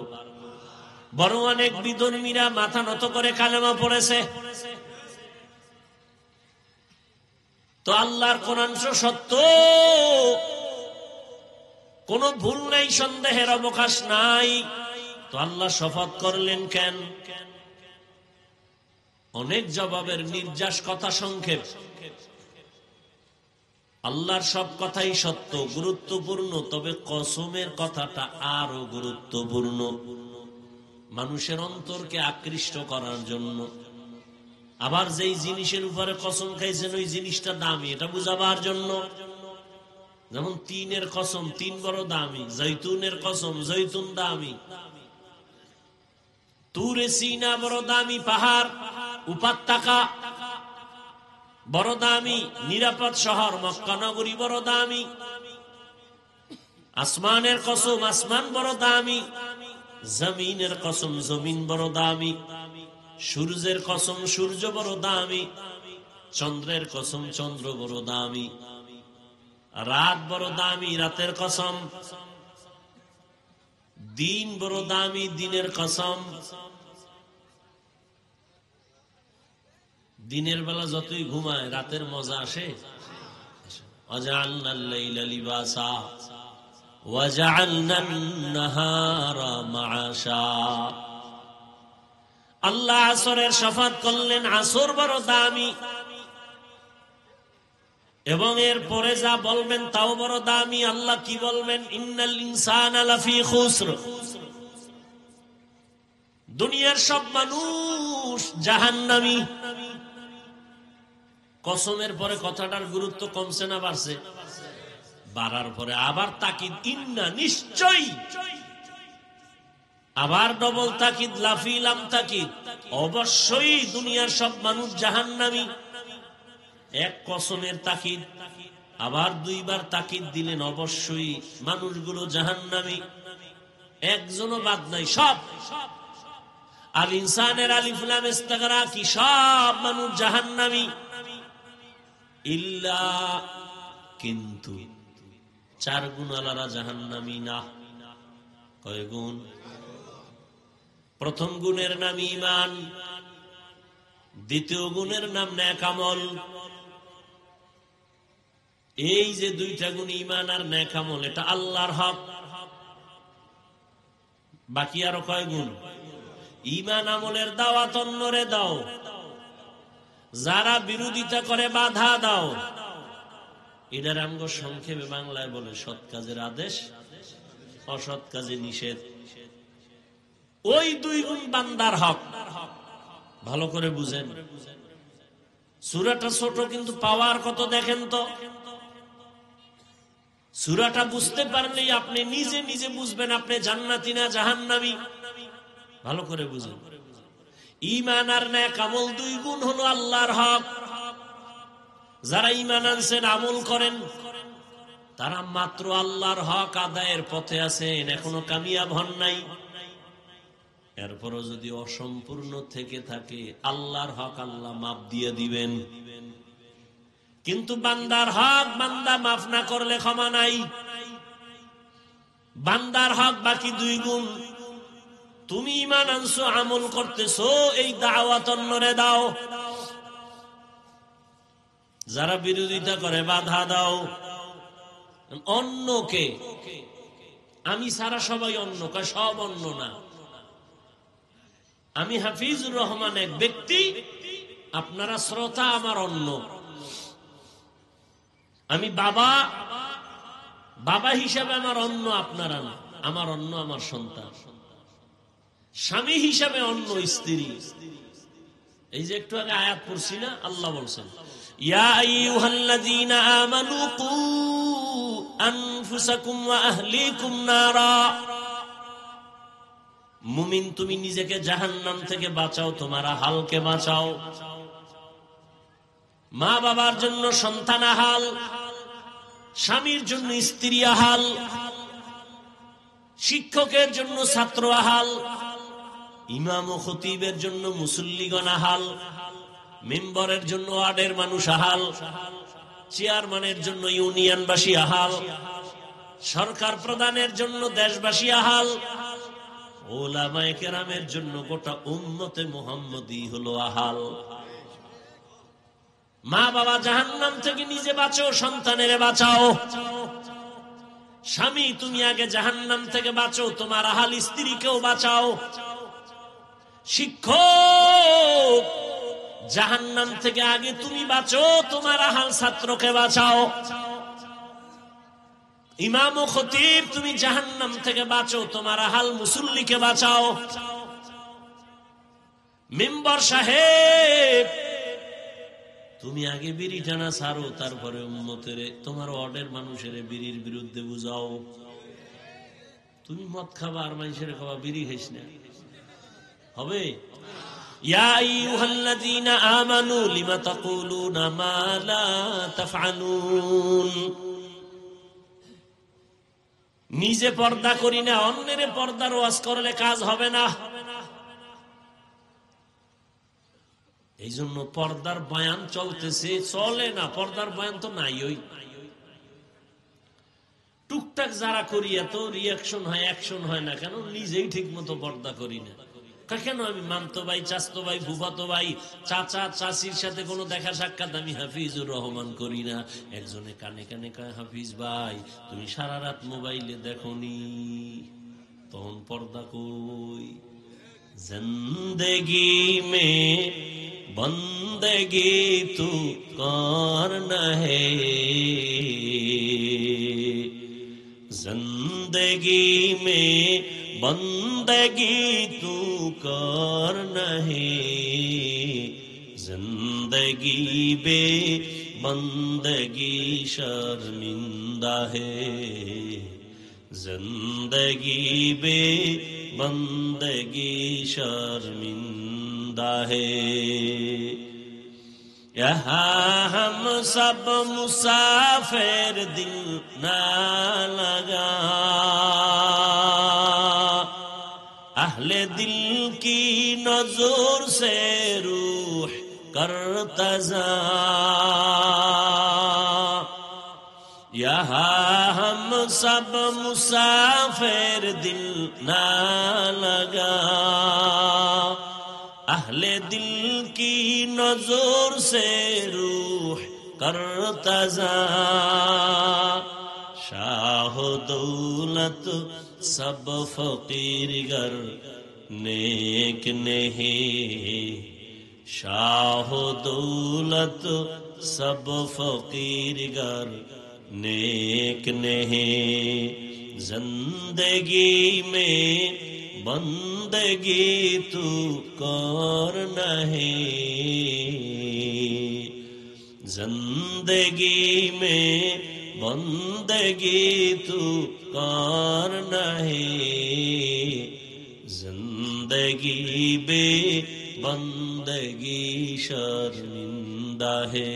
বরং অনেক বিধর্মীরা মাথা নত করে কালেমা পড়েছে। তো আল্লাহর কোরআন সত্য, কোন ভুল নাই, সন্দেহের অবকাশ নাই। তো আল্লাহ শপথ করলেন কেন? অনেক জবাবের নির্যাস কথা সংক্ষেপ। আল্লাহর সব কথাই সত্য, গুরুত্বপূর্ণ, তবে কসমের কথাটা আরো গুরুত্বপূর্ণ, মানুষের অন্তরকে আকৃষ্ট করার জন্য। আবার যেই জিনিসের উপরে কসম খাইছেন ওই জিনিসটা দামি, এটা বুঝাবার জন্য। যেমন তিনের কসম, তিন বড় দামি। জৈতুনের কসম, জৈতুন দামি। তুরে সিনা বড় দামি পাহাড়, উপত্যকা বড় দামি, নিরাপদ শহর মক্কা নগরী বড় দামি। আসমানের কসম, আসমান বড় দামি। জমিনের কসম, জমিন বড় দামি। সূর্যের কসম, সূর্য বড় দামি। চন্দ্রের কসম, চন্দ্র বড় দামি। রাত বড় দামি, রাতের কসম। দিন বড় দামি, দিনের কসম। দিনের বেলা যতই ঘুমায় রাতের মজা আসে। ওয়াজআলনাল লাইলা লিবাসা ওয়াজআলনান নাহারা মাআশা। আল্লাহ আসরের শফাত করলেন, আসর বড় দামি, এবং এর পরে যা বলবেন তাও বড় দামি। আল্লাহ কি বলবেন? ইন্নাল ইনসানা লাফি খুসর। দুনিয়ার সব মানুষ জাহান্নামী। কসমের পরে কথাটার গুরুত্ব কমছে না বাড়ছে? বাড়ার পরে আবার তাকিদ, ইন্না নিশ্চয়ই। আবার ডবল তাকিদ, লাফি লাম তাকিদ, অবশ্যই দুনিয়ার সব মানুষ জাহান্নামী। এক কসমের তাকিদ, আবার দুইবার তাকিদ দিলেন, অবশ্যই মানুষগুলো জাহান্নামী, একজনও বাদ নাই, সব। আল ইনসানের আলিফ লাম ইস্তিগরাক, কি সব মানুষ জাহান্নামী। ইল্লা, কিন্তু চার গুণওয়ালারা জাহান্নামী না। কয় গুণ? প্রথম গুণের নাম ঈমান, দ্বিতীয় গুণের নাম নেক আমল। এই যে দুইটা গুণ, ঈমান আর নেক আমল, এটা আল্লাহর হক। বাকি আরো কয় গুণ? ঈমান আমলের দাওয়াত অন্যরে দাও, যারা বিরোধিতা করে বাধা দাও। এটার আঙ্গ সংক্ষেপে বাংলায় বলে সৎ কাজের আদেশ, অসৎ কাজে নিষেধ। ওই দুই গুণ বান্দার হক। ভালো করে বুঝেন। সূরাটা ছোট কিন্তু পাওয়ার কত দেখেন তো। সূরাটা বুঝতে পারলেই আপনি নিজে নিজে বুঝবেন আপনি জান্নাতি না জাহান্নামী। ভালো করে বুঝেন। ঈমান আর নেক আমল দুই গুণ হলো আল্লাহর হক। যারা ঈমান আনছেন, আমল করেন, তারা মাত্র আল্লাহর হক আদায়ের পথে আছেন, এখনো কামিয়াব হন নাই। এরপরও যদি অসম্পূর্ণ থেকে থাকে, আল্লাহর হক আল্লাহ মাফ দিয়ে দিবেন। কিন্তু বান্দার হক বান্দা মাফ না করলে ক্ষমা নাই। বান্দার হক বাকি দুই গুণ। তুমি ঈমান আনছো, আমল করতেছো, এই দাওয়াত অন্যরে দাও। যারা বিরোধিতা করে বাধা দাও। অন্যকে, আমি সারা সবাই অন্য, কয় সব অন্য না। আমি হাফিজুর রহমান এক ব্যক্তি, আপনারা শ্রোতা, আমার অন্য। আমি বাবা, বাবা হিসাবে আমার অন্য, আপনারা না। আমার অন্য আমার সন্তান। স্বামী হিসাবে অন্য স্ত্রী। এই যে একটু আগে আয়াত পড়ছি না, আল্লাহ বলছেন, ইয়া আইয়ুহাল্লাযীনা আমানু কু আনফুসাকুম ওয়া আহলিকুম নারা। মুমিন, তুমি নিজেকে জাহান্নাম থেকে বাঁচাও, তোমার আহালকে বাঁচাও। মা বাবার জন্য সন্তান আহাল, স্বামীর জন্য স্ত্রী আহাল, শিক্ষকের জন্য ছাত্র আহাল, ইমাম ও খতিবের জন্য মুসল্লিগণ আহাল, মেম্বারের জন্য ওয়ার্ডের মানুষ আহাল, চেয়ারম্যানের জন্য ইউনিয়নবাসী আহাল, সরকার প্রধানের জন্য দেশবাসী আহাল, ওলামায়ে কেরামের জন্য গোটা উম্মতে মুহাম্মদী হলো আহাল। মা বাবা জাহান্নাম থেকে নিজে বাঁচো, সন্তানের বাঁচাও। স্বামী, তুমি আগে জাহান্নাম থেকে বাঁচো, তোমার আহাল স্ত্রীকেও বাঁচাও। শিক্ষক, জাহান্নাম থেকে আগে তুমি বাঁচো, তোমার আহাল ছাত্রকে বাঁচাও। ইমাম ও খতিব, তুমি জাহান্নাম থেকে বাঁচো, তোমার হাল মুসল্লিকে বাঁচাও। মেম্বার সাহেব, তুমি আগে বিড়ি টানা ছাড়ো, তারপরে উম্মতের, তোমার ওয়ার্ডের মানুষের বিড়ির বিরুদ্ধে বুঝাও। তুমি মদ খাবা আর মানুষের খাবা, বিড়ি খাইস না, হবে? ইয়া আইয়ুহাল্লাযীনা আমানু লিমা তাকুলুনা মা লা তাফআলুন। নিজে পর্দা করি না, অন্যের পর্দার ওয়াজ করলে কাজ হবে না। এই জন্য পর্দার বয়ান চলতেছে, চলে না। পর্দার বয়ান তো নাই, ওই টুকটাক যারা করি এত রিয়াকশন হয়, অ্যাকশন হয় না কেন? নিজেই ঠিক মতো পর্দা করি না কেন? আমি মামতো ভাই, চাচতো ভাই, ফুফাতো ভাই, চাচা চাচির সাথে কোনো দেখা সাক্ষাৎ আমি হাফিজুর রহমান করি না। একজনে কানে কানে কয়, হাফিজ ভাই তুমি সারা রাত মোবাইলে দেখোনি, তখন পর্দা কই? জিন্দেগি মে বন্দেগি তু করনা হে, जिंदगी में बंदगी तू करना है, जिंदगी बे बंदगी शर्मिंदा है, जिंदगी बे बंदगी शर्मिंदा है। यहाँ हम सब मुसाफिर, दिल ना लगा, अहले दिल की नजर से रूह करता जा। यहाँ हम सब मुसाफिर, दिल ना लगा, अहले दिल की नजर से रूह करता जा। शाह दौलत सब फकीर गर नेक नहीं, शाह दौलत सब फकीर गर नेक नहीं, जिंदगी में बंदगी तू करना है, जिंदगी में बंदगी तू करना है, जिंदगी बे बंदगी शर्मिंदा है,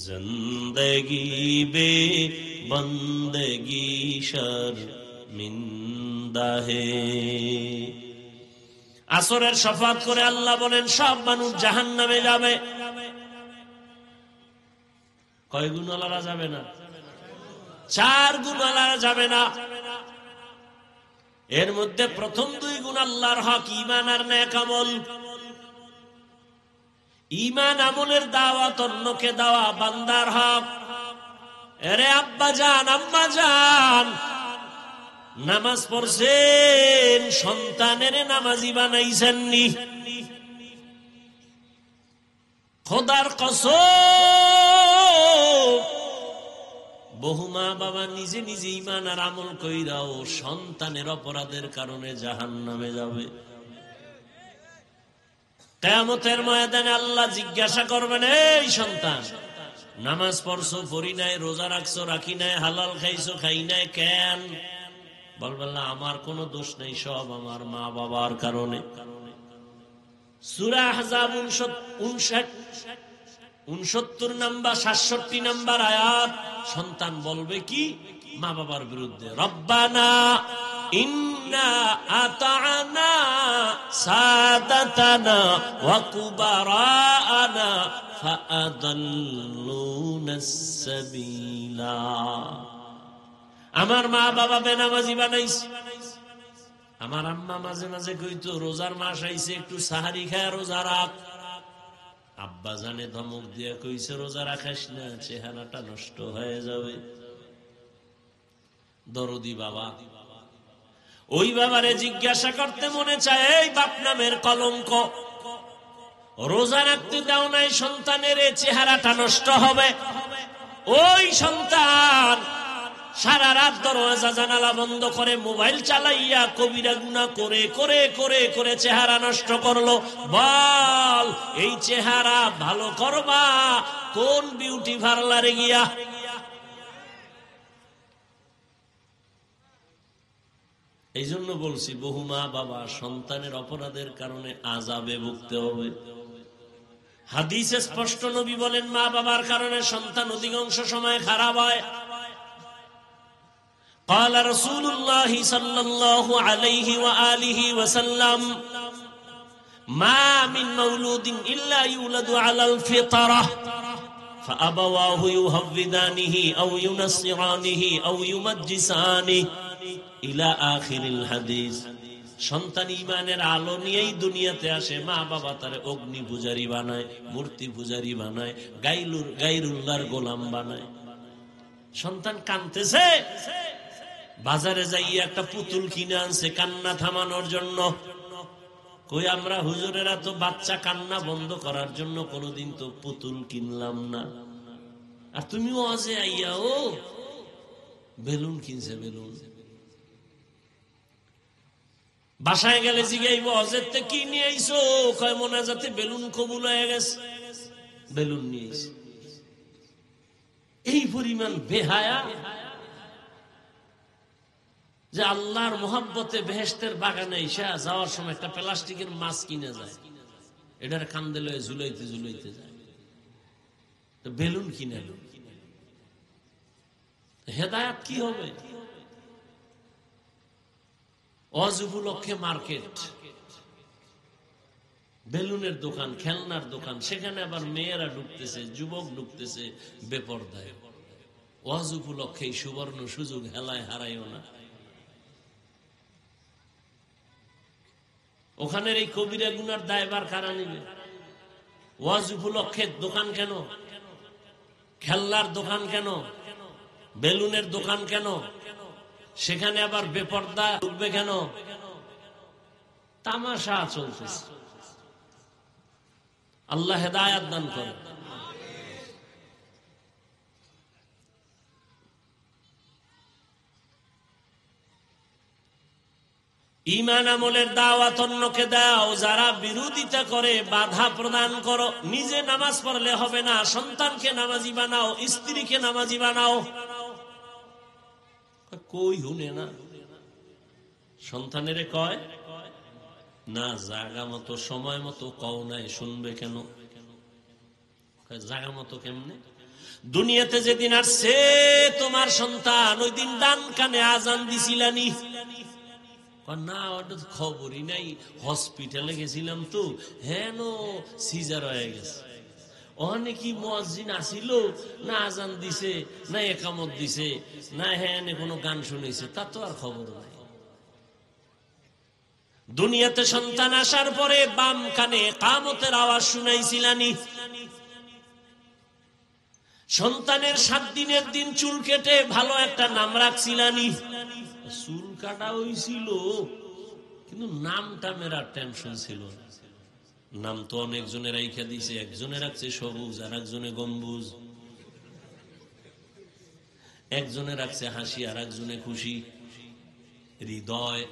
जिंदगी बे बंदगी शर्मिंदा है। আসরের শফাত করে আল্লাহ বলেন সব মানুষ জাহান্নামে যাবে। কয় গুণওয়ালারা যাবে না? 4 গুণওয়ালারা যাবে না। এর মধ্যে প্রথম 2 গুণ আল্লাহর হক, ঈমান আর নেক আমল। ঈমান আমলের দাওয়াত অন্যকে দেওয়া বান্দার হক। আরে আব্বা জান, আম্মা জান, নামাজ পড়ছেন, সন্তানের নামাজি বানাইছেননি? খোদার কসম, বহু মা বাবা নিজে নিজে ঈমান আর আমল কইরাও সন্তানের অপরাধের কারণে জাহান্নামে যাবে। কিয়ামতের ময়দানে আল্লাহ জিজ্ঞাসা করবেন, এই সন্তান, নামাজ পড়ছো, পড়ি নাই, রোজা রাখছো, রাখি নাই, হালাল খাইছো, খাই নাই, কেন? বলবেন না, আমার কোনো দোষ নেই, সব আমার মা বাবার কারণে। সূরা আহজাব 69 নাম্বার 67 নাম্বার আয়াত। সন্তান বলবে কি মা বাবার বিরুদ্ধে? রব্বানা ইন্না আতা'না সাদাতানা ওয়া কুবারা'না ফাআদাল্লুনাস সাবিলা। আমার মা বাবা বেনামাজি বানাইছে। আমার আম্মা মাঝে মাঝে কইতো, রোজার মাস আইছে, একটু সাহারি খায় রোজা রাখ। আব্বা জানে ধমক দিয়ে কইছে, রোজা রাখাস না, চেহারাটা নষ্ট হয়ে যাবে। দরদি বাবা। ওই বাবারে জিজ্ঞাসা করতে মনে চায়, এই বাপ নামের কলঙ্ক, রোজা রাখতে দাও নাই সন্তানের, চেহারাটা নষ্ট হবে। ওই সন্তান সারা রাত দরজা জানালা বন্ধ করে মোবাইল চালাইয়া কবিরা গুনাহ করে করে করে করে চেহারা নষ্ট করলো। বল, এই চেহারা ভালো করবা কোন বিউটি পার্লারে গিয়া? এই জন্য বলছি, বহু মা বাবা সন্তানের অপরাধের কারণে আযাবে ভুগতে হবে। হাদিসে স্পষ্ট নবী বলেন, মা বাবার কারণে সন্তান অধিকাংশ সময় খারাপ হয়। قال رسول الله صلى الله عليه وآله وسلم ما من مولود إلا يولد على الفطرة فأبواه يهودانه أو ينصرانه أو يمجسانه إلى آخر الحديث। সন্তান ঈমানের আলো নিয়েই দুনিয়াতে আসে, মা বাবা তারে অগ্নি পূজারী বানায়, মূর্তি পূজারী বানায়, গায়রুল্লাহর গোলাম বানায়। সন্তান কাঁদতেছে, বাজারে যাইয়া একটা পুতুল কিনে আনছে কান্না থামানোর জন্য। কই আমরা হুজুরেরা তো বাচ্চা কান্না বন্ধ করার জন্য কোনোদিন তো পুতুল কিনলাম না। আর তুমি ওয়াজে আইয়া ও বেলুন কিনছে, বেলুন। বাসায় গেলে জিগাইব ওয়াজের থেকে কি নিয়ে আইছো? কয় মোনাজাতে বেলুন কবুল হয়ে গেছে, বেলুন নিয়ে আইছে। এই পরিমাণ বেহায়া যে আল্লাহর মোহাব্বতে বেহেশতের বাগানে এসে যাওয়ার সময় একটা প্লাস্টিকের মাছ কিনে যায়, এটার কান্দে লয়ে ঝুলাইতে ঝুলাইতে যায়, তো বেলুন কিনে লো। হেদায়াত কি হবে? ওয়াজ উপলক্ষে মার্কেট, বেলুনের দোকান, খেলনার দোকান, সেখানে আবার মেয়েরা ঢুকতেছে, যুবক ঢুকতেছে বেপরদায়। ওয়াজ উপলক্ষে সুবর্ণ সুযোগ হেলায় হারাইও না। ওখানের এই কবিরা গুনার দায়ভার কারা নিবে? ওয়াজ উপলক্ষে দোকান কেন? খেলনার দোকান কেন? বেলুনের দোকান কেন? সেখানে আবার বেপর্দা ঢুকবে কেন? তামাশা চলতেছে। আল্লাহ হেদায়াত দান করে। ঈমান আমলের দাওয়াত অন্যকে দাও, যারা বিরোধিতা করে বাধা প্রদান করো। নিজে নামাজ পড়লে হবে না, সন্তানকে নামাজি বানাও, স্ত্রীকে নামাজি বানাও। কই হুনে না, সন্তানেরে কয় না, জাগা মতো সময় মতো কও নাই, শুনবে কেন? জাগা মতো কেমনে? দুনিয়াতে যেদিন আসছে তোমার সন্তান, ওই দিন ডান কানে আজান দিছিলানি? না, ওটা খবরই নাই, হসপিটালে গেছিলাম তো, হ্যাঁ সিজার হয়ে গেছে। ওখানে কি মুয়াজ্জিন আসিল না আজান দিছে না একামত দিছে না হ্যাঁ কোনো গান শুনেছে, তা তো আর খবর নাই। দুনিয়াতে সন্তান আসার পরে বাম কানে কামতের আওয়াজ শুনাইছিলানি? সন্তানের 7 দিনের দিন চুল কেটে ভালো একটা নাম রাখছিলানি? চুল কাটা হইছিল কিন্তু নামটা মেরা টেনশন ছিল না। নাম তো অনেকজনের রাইখা দিছে, একজনে রাখছে সবুজ, আর একজনে গম্বুজ, একজনে রাখছে হাসি, আর একজনে খুশি। হৃদয়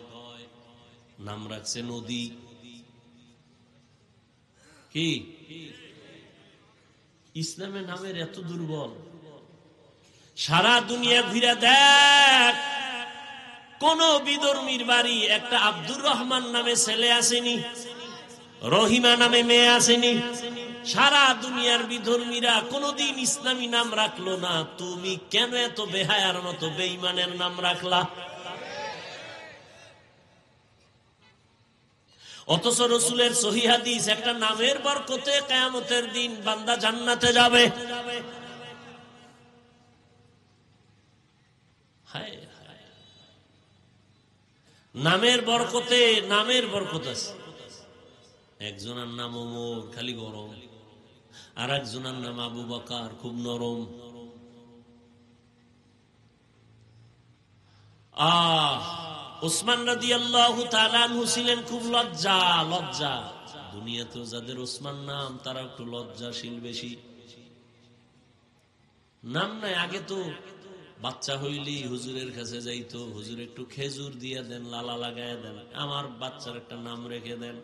নাম রাখছে নদী। কি ইসলামের নামের এত দুর্বল? সারা দুনিয়া ঘুরে দেখ, কোন বিধর্মীর বাড়ি একটা আব্দুর রহমান নামে ছেলে আসেনি, রহিমা নামে মেয়ে আসেনি। সারা দুনিয়ার বিধর্মীরা কোনদিন ইসলামী নাম রাখলো না। তুমি কেন এত বেহায়ার মতো বেঈমানের নাম রাখলা? অথচ রাসূলের সহিহ হাদিস, একটা নামের বরকতে কিয়ামতের দিন বান্দা জান্নাতে যাবে। হায় হায়, নামের বরকতে, নামের বরকত আছে। একজনের নাম ওমর, খালি গরম, আর একজনের নাম আবু বকর, খুব নরম। উসমান রাদিয়াল্লাহু তাআলা আনহু ছিলেন খুব লজ্জা। দুনিয়াতেও যাদের উসমান নাম, তারা একটু লজ্জাশীল বেশি। নাম নাই, আগে তো বাচ্চা হইলেই হুজুরের কাছে যাইতো, হুজুর একটু খেজুর দিয়ে দেন, লালা লাগায় দেন, আমার বাচ্চার একটা নাম রেখে দেন।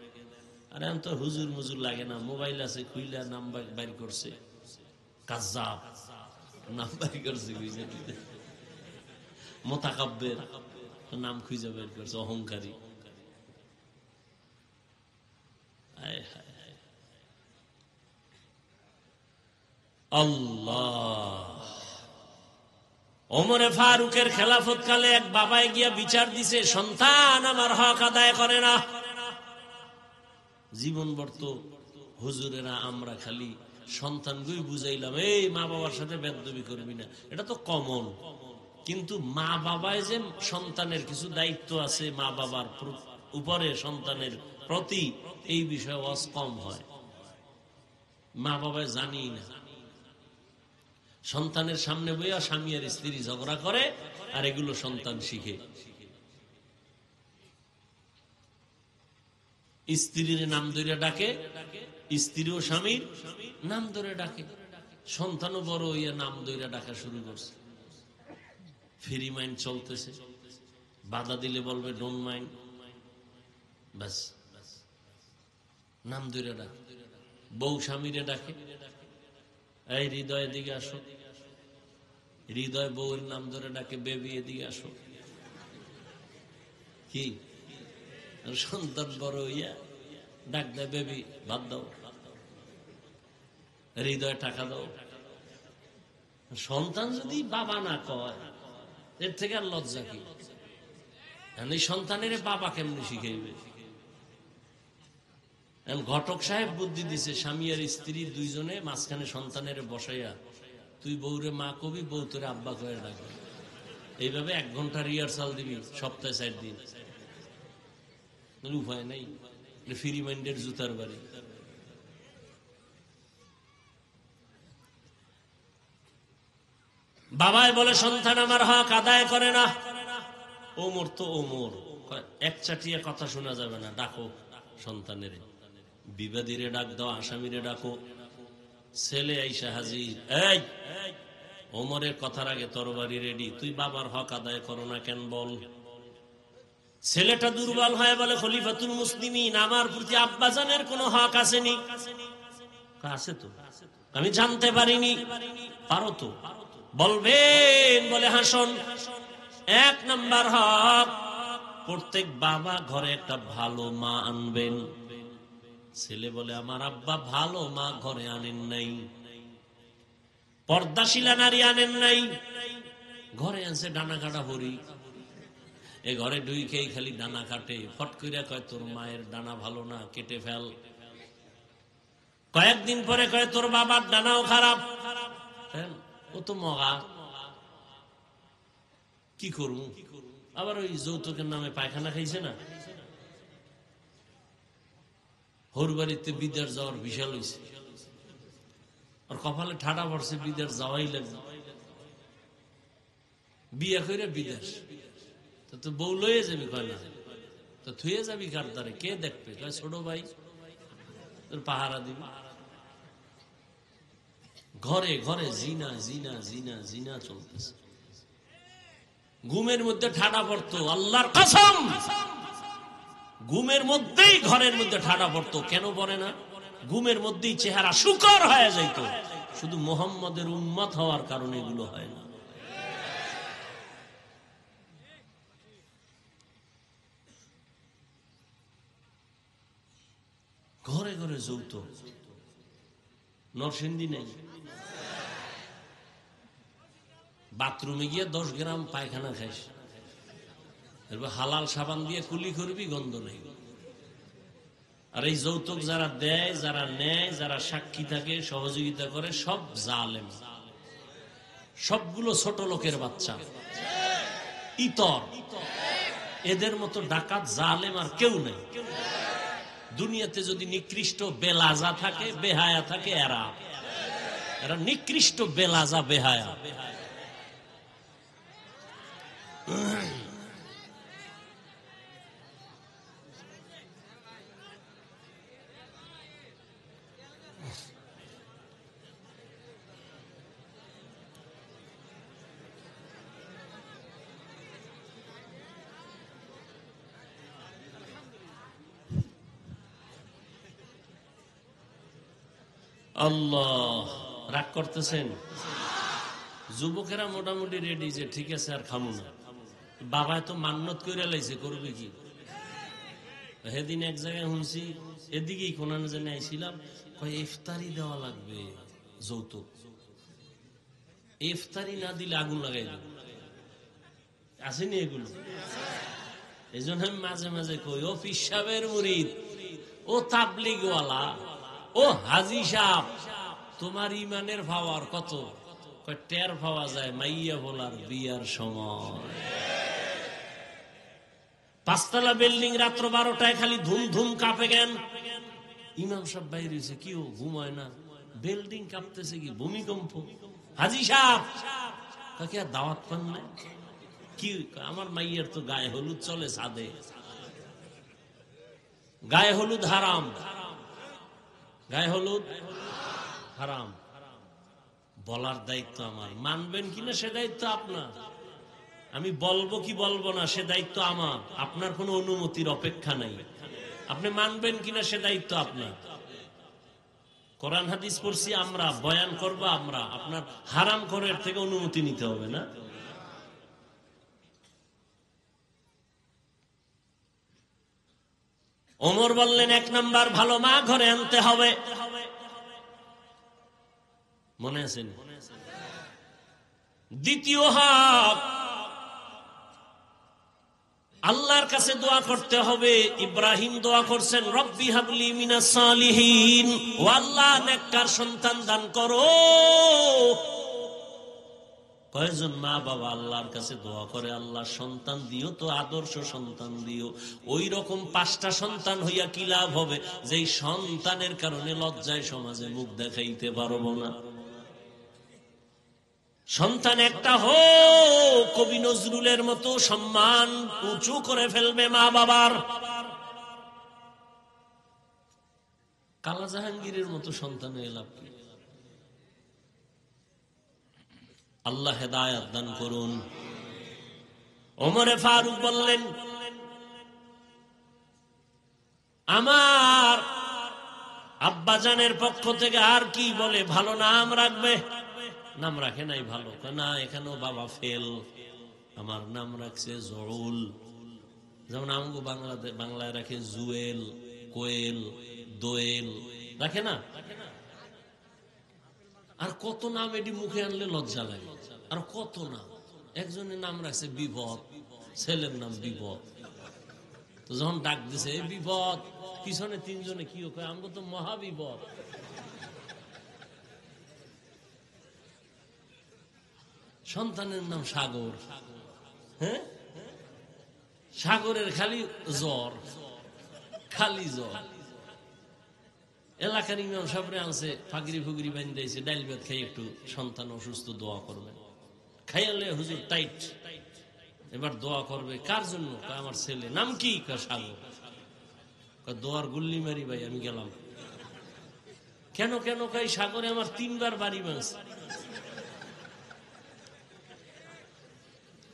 আর এখন তো হুজুর মুজুর লাগে না, মোবাইল আছে, খুইলা নাম বাইর করছে, কাজ্জাব নাম বাইর করছে, মোতাকাব্বের নাম খুঁজে বের করছে, অহংকারী। আল্লাহ। ওমরে ফারুকের খেলাফত কালে এক বাবায় গিয়া বিচার দিছে, সন্তান আমার হক আদায় করে না। জীবন বর্ত হুজুরেরা আমরা খালি সন্তানগুই বুঝাইলাম, এই মা বাবার সাথে বেদবি করবি না, এটা তো কমন। কিন্তু মা বাবায় যে সন্তানের কিছু দায়িত্ব আছে মা বাবার উপরে সন্তানের প্রতি, এই বিষয়ে ওয়াজ কম হয়। মা বাবায় জানি না, সন্তানের সামনে বইয়া স্বামী আর স্ত্রী ঝগড়া করে, আর এগুলো সন্তান শিখে। স্ত্রীর নাম ধরে ডাকে, স্ত্রীও স্বামীর নাম ধরে ডাকে, সন্তানও বড় হইয়া নাম ধরে ডাকা শুরু করছে। ফ্রি মাইন্ড চলতেছে, বাধা দিলে বলবে ডোন্ট মাইন্ড, ব্যাস নাম ধরে ডাকে। বউ স্বামীরে ডাকে, এই হৃদয় দিকে আসো, হৃদয় বউয়ের নাম ধরে ডাকে, বেবি এদিকে আসো। কি সন্তান বড় হইয়া ডাক দেয়, বেবি ভাত দাও, হৃদয় টাকা দাও। সন্তান যদি বাবা না কয়, এর থেকে আর লজ্জা কি? এই সন্তানের বাবা কেমনি শিখাইবে? ঘটক সাহেব বুদ্ধি দিছে, স্বামী আর স্ত্রী দুইজনে মাঝখানে সন্তানের বসাইয়া, তুই বউরে মা কবি, বউ তোরে আব্বা কয়ে ডাকবে। এইভাবে 1 ঘন্টা রিহার্সাল দিবি, সপ্তাহে 4 দিন। উপায় নাই, ফ্রি মাইন্ডের জুতার বাড়ি। বাবায় বলে সন্তান আমার হক আদায় করে না। ওমর তো ওমর, এক চাটিয়া কথা শোনা যাবে না, ডাকো সন্তানের। বিবাদীরে ডাক দাও, আসামিরে ডাকো। ছেলে আইসা হাজির, এই ওমরের কথার আগে তরবারি রেডি, তুই বাবার হক আদায় করো না কেন বল। ছেলেটা দুর্বল হয় বলে, খলিফাতুল মুসলিমিন, আমার প্রতি আব্বাজানের কোনো হক আসেনি। আছে তো, আমি জানতে পারিনি। পারো তো, বলবেন। বলে হাসন, 1 নাম্বার হক, প্রত্যেক বাবা ঘরে একটা ভালো মা আনবেন। ছেলে বলে, আমার আব্বা ভালো মা ঘরে আনেন নাই, পর্দাশীলা নারী আনেন নাই, ঘরে আনছে ডানা কাটা হরি। এ ঘরে ঢুইকেই খালি ডানা কাটে। ফট কইরা কয়, তোর মায়ের ডানা ভালো না, কেটে ফেল। কয়েকদিন পরে কয়, তোর বাবার ডানাও খারাপ, ও তো মগা, কি করবো? আবার ওই যৌতুকের নামে পায়খানা খাইছে না, হোর বাড়িতে বিদেশ যাওয়ার বিশাল হয়েছে, আর কপালে ঠাডা পড়ছে, বিদেশ যাওয়াই লাগবে। বিয়ে করে বিদেশ, তো বউ লয়ে যাবি, কয় না তো থুয়ে যাবি কার দ্বারে, কে দেখবে? কয় ছোট ভাই, তোর পাহারা দিবি। ঘরে ঘরে জিনা জিনা জিনা জিনা চলতেছে। ঘুমের মধ্যে ঠাডা পড়তো, আল্লাহর কসম, ঘুমের মধ্যেই ঘরের মধ্যে ঠাডা পড়তো। কেন পড়ে না? ঘুমের মধ্যেই চেহারা শুকর হয়ে যাইত। শুধু মুহাম্মদের উম্মত হওয়ার কারণে এগুলো হয় না। ঘরে ঘরে যৌতুক, নরসিংদী নেই, বাথরুমে গিয়ে 10 গ্রাম পায়খানা খাইস, এরপর হালাল সাবান দিয়ে কুলি করবি, গন্ধ নেই। আর এই যৌতুক যারা দেয়, যারা নেয়, যারা সাক্ষী থাকে, সহযোগিতা করে, সব জালেম, সবগুলো ছোট লোকের বাচ্চা, ইতর। এদের মতো ডাকাত জালেম আর কেউ নেই দুনিয়াতে। যদি নিকৃষ্ট বেলাজা থাকে, বেহায়া থাকে, এরা নিকৃষ্ট বেলাজা, বেহায়া। আল্লাহ, রাগ করতেছেন? যুবকেরা মোটামুটি রেডি যে ঠিক আছে আর খামু না। বাবা তো মান্নত করে লাইছে, করবে কি? সেদিন এক জায়গায় শুনছি, এদিকেই কোন জানে আইছিলাম, কয় ইফতারি দেওয়া লাগবে, যৌতুক। ইফতারি না দিলে আগুন লাগাই দেবে, আসেনি এগুলো? এই জন্য আমি মাঝে মাঝে কই, ও পিসাবের মুরিদ, ও তাবলিগওয়ালা, ও হাজি সাহেব, তোমার ইমানের পাওয়ার কত? টের পাওয়া যায় মাইয়া বলার বিয়ার সময়। 5 তলা বিল্ডিং, রাত্র 12টায় খালি ধুম ধুম কাঁপে কেন? ইমাম সাহেব বাইরে হয়েছে, কি ও ঘুমায় না? বিল্ডিং কাঁপতেছে, কি ভূমিকম্প? হাজি সাহেব কাকে আর দাওয়াত পান না? কি আমার মাইয়ার তো গায়ে হলুদ চলে ছাদে, গায়ে হলুদ হারাম, গায়ে হলুদ হারাম। বলার দায়িত্ব আমার, মানবেন কিনা সে দায়িত্ব আপনার। আমি বলবো কি বলবো না সে দায়িত্ব আমার, আপনার কোনো অনুমতির অপেক্ষা নাই। আপনি মানবেন কিনা সে দায়িত্ব আপনার। কোরআন হাদিস পড়ছি আমরা, বয়ান করবো আমরা, আপনার হারাম করার থেকে অনুমতি নিতে হবে না? ওমর বললেন, 1 নাম্বার ভালো মা ঘরে আনতে হবে। মনে আছেন? দ্বিতীয় হক, আল্লাহর কাছে দোয়া করতে হবে। ইব্রাহিম দোয়া করছেন, রব্বি হাবলি মিনাস সালিহিন, ও আল্লাহ নেককার সন্তান দান করো। কয়জন মা বাবা আল্লাহর কাছে দোয়া করে, আল্লাহ সন্তান দিও তো, আদর্শ সন্তান দিও। ওই রকম 5টা সন্তান হইয়া কি লাভ হবে, যেই সন্তানের কারণে লজ্জায় সমাজে মুখ দেখাইতে পারবো না। সন্তান একটা হোক, কবি নজরুলের মতো সম্মান উঁচু করে ফেলবে মা বাবার। কালা জাহাঙ্গীরের মতো সন্তান হয়ে লাভ কি? আল্লাহ হেদায়েত দান করুন। ওমরে ফারুক বললেন, আমার আব্বাজানের পক্ষ থেকে আর কি বলে ভালো নাম রাখবে? নাম রাখে নাই ভালো, না এখানেও বাবা ফেল, আমার নাম রাখছে জরুল। যেমন আমগো বাংলায় রাখে জুয়েল, কোয়েল, দোয়েল, রাখে না? আর কত নাম এটি মুখে আনলে লজ্জা লাগে। আর কত নাম, একজনের নাম রাখছে বিপদ, ছেলের নাম বিপদ। তো যখন ডাক দিছে এই বিপদ, পিছনে 3 জনে কি কয়, আমগো তো মহাবিপদ। সন্তানের নাম সাগর, হ্যাঁ, সাগরের খালি জ্বর, খালি জ্বর। এলাকার ইমাম সাহেবরে আনছে, ফাগরি ফুগরি বান্ধাইছে, ডাইল ভাত খাই একটু সন্তান অসুস্থ, দোয়া করবেন। খাইয়ালে হুজুর টাইট, এবার দোয়া করবে। কার জন্য? আমার ছেলে। নাম কি? সাগর। দোয়ার গুল্লি মারি ভাই, আমি গেলাম। কেন কেন কই, সাগরে আমার 3 বার বাড়ি ভাঙছে।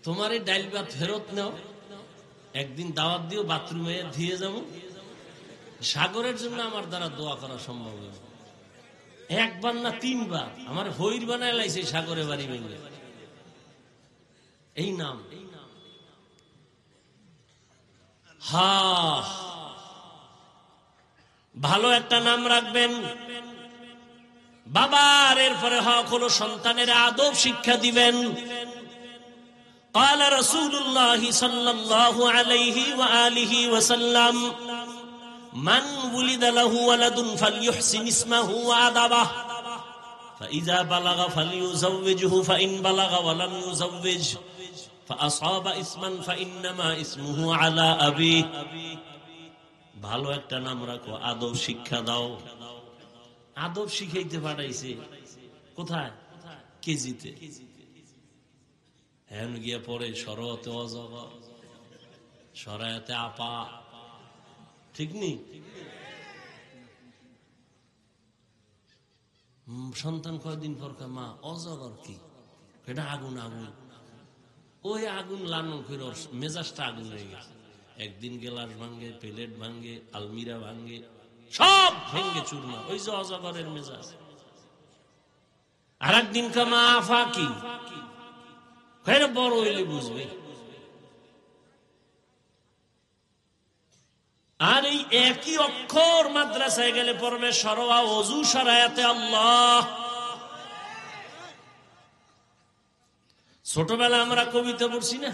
তোমার এই ডাইল ভাত ফেরত নাও, একদিন দাওয়াত দিও, বাথরুমে ধুয়ে যাবো। সাগরের জন্য আমার দ্বারা দোয়া করা সম্ভব হবে? 1 বার না 3 বার আমার হইর বানায় লাইছে সাগরে বাড়ি ভেঙে। এই নাম, হা, ভালো একটা নাম রাখবেন বাবার। এরপরে হক হলো সন্তানের আদব শিক্ষা দিবেন। قال رسول الله صلى الله عليه وآله وسلم من ولد له ولد فليحسن اسمه وأدبه فإذا بلغ فليزوجه فإن بلغ ولم يزوج فأصاب اسما فإنما اسمه على أبيه। ভালো একটা নাম রাখো, আদব শিক্ষা দাও। আদব শিখাইতে পাঠাইছে কোথায়? কেজিতে। হ্যান গিয়া পরে সরতে অজগর, সরায়াতে আপা, ঠিক নেই? সন্তান কয়দিন পর মা অজগর কি? এটা আগুন। আগুন, ওই আগুন লালন করে মেজাজটা আগুন হয়ে গেছে। একদিন গেলাস ভাঙ্গে, প্লেট ভাঙ্গে, আলমিরা ভাঙ্গে, সব ভেঙ্গে চুরমার। ওই যে অজগরের মেজাজ। আর একদিন কামা আফা কি বড় হইলে বুঝবে। আর এই একই অক্ষর মাদ্রাসায় গেলে পড়বে সরওয়া ওযু শরায়াতে আল্লাহ। ছোটবেলা আমরা কবিতা পড়ছি না,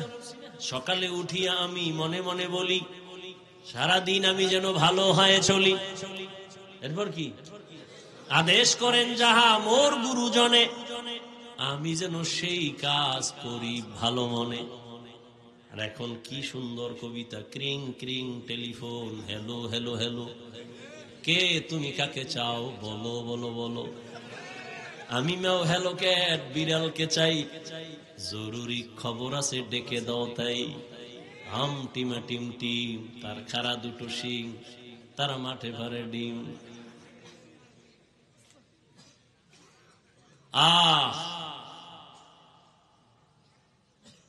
সকালে উঠিয়া আমি মনে মনে বলি সারাদিন আমি যেন ভালো হয়ে চলি। এরপর কি আদেশ করেন যাহা মোর গুরুজনে, আমি যেন সেই কাজ করি ভালো মনে। আর এখন কি সুন্দর কবিতা, ক্রিং ক্রিং টেলিফোন, হ্যালো হ্যালো হ্যালো, কে তুমি কাকে চাও বলো বলো বলো, আমি মেও হ্যালো ক্যাট বিড়ালকে চাই, জরুরি খবর আছে ডেকে দাও তাই। হাম টিমা টিম টিম, তার খাড়া দুটো শিং, তারা মাঠে ভরে ডিম।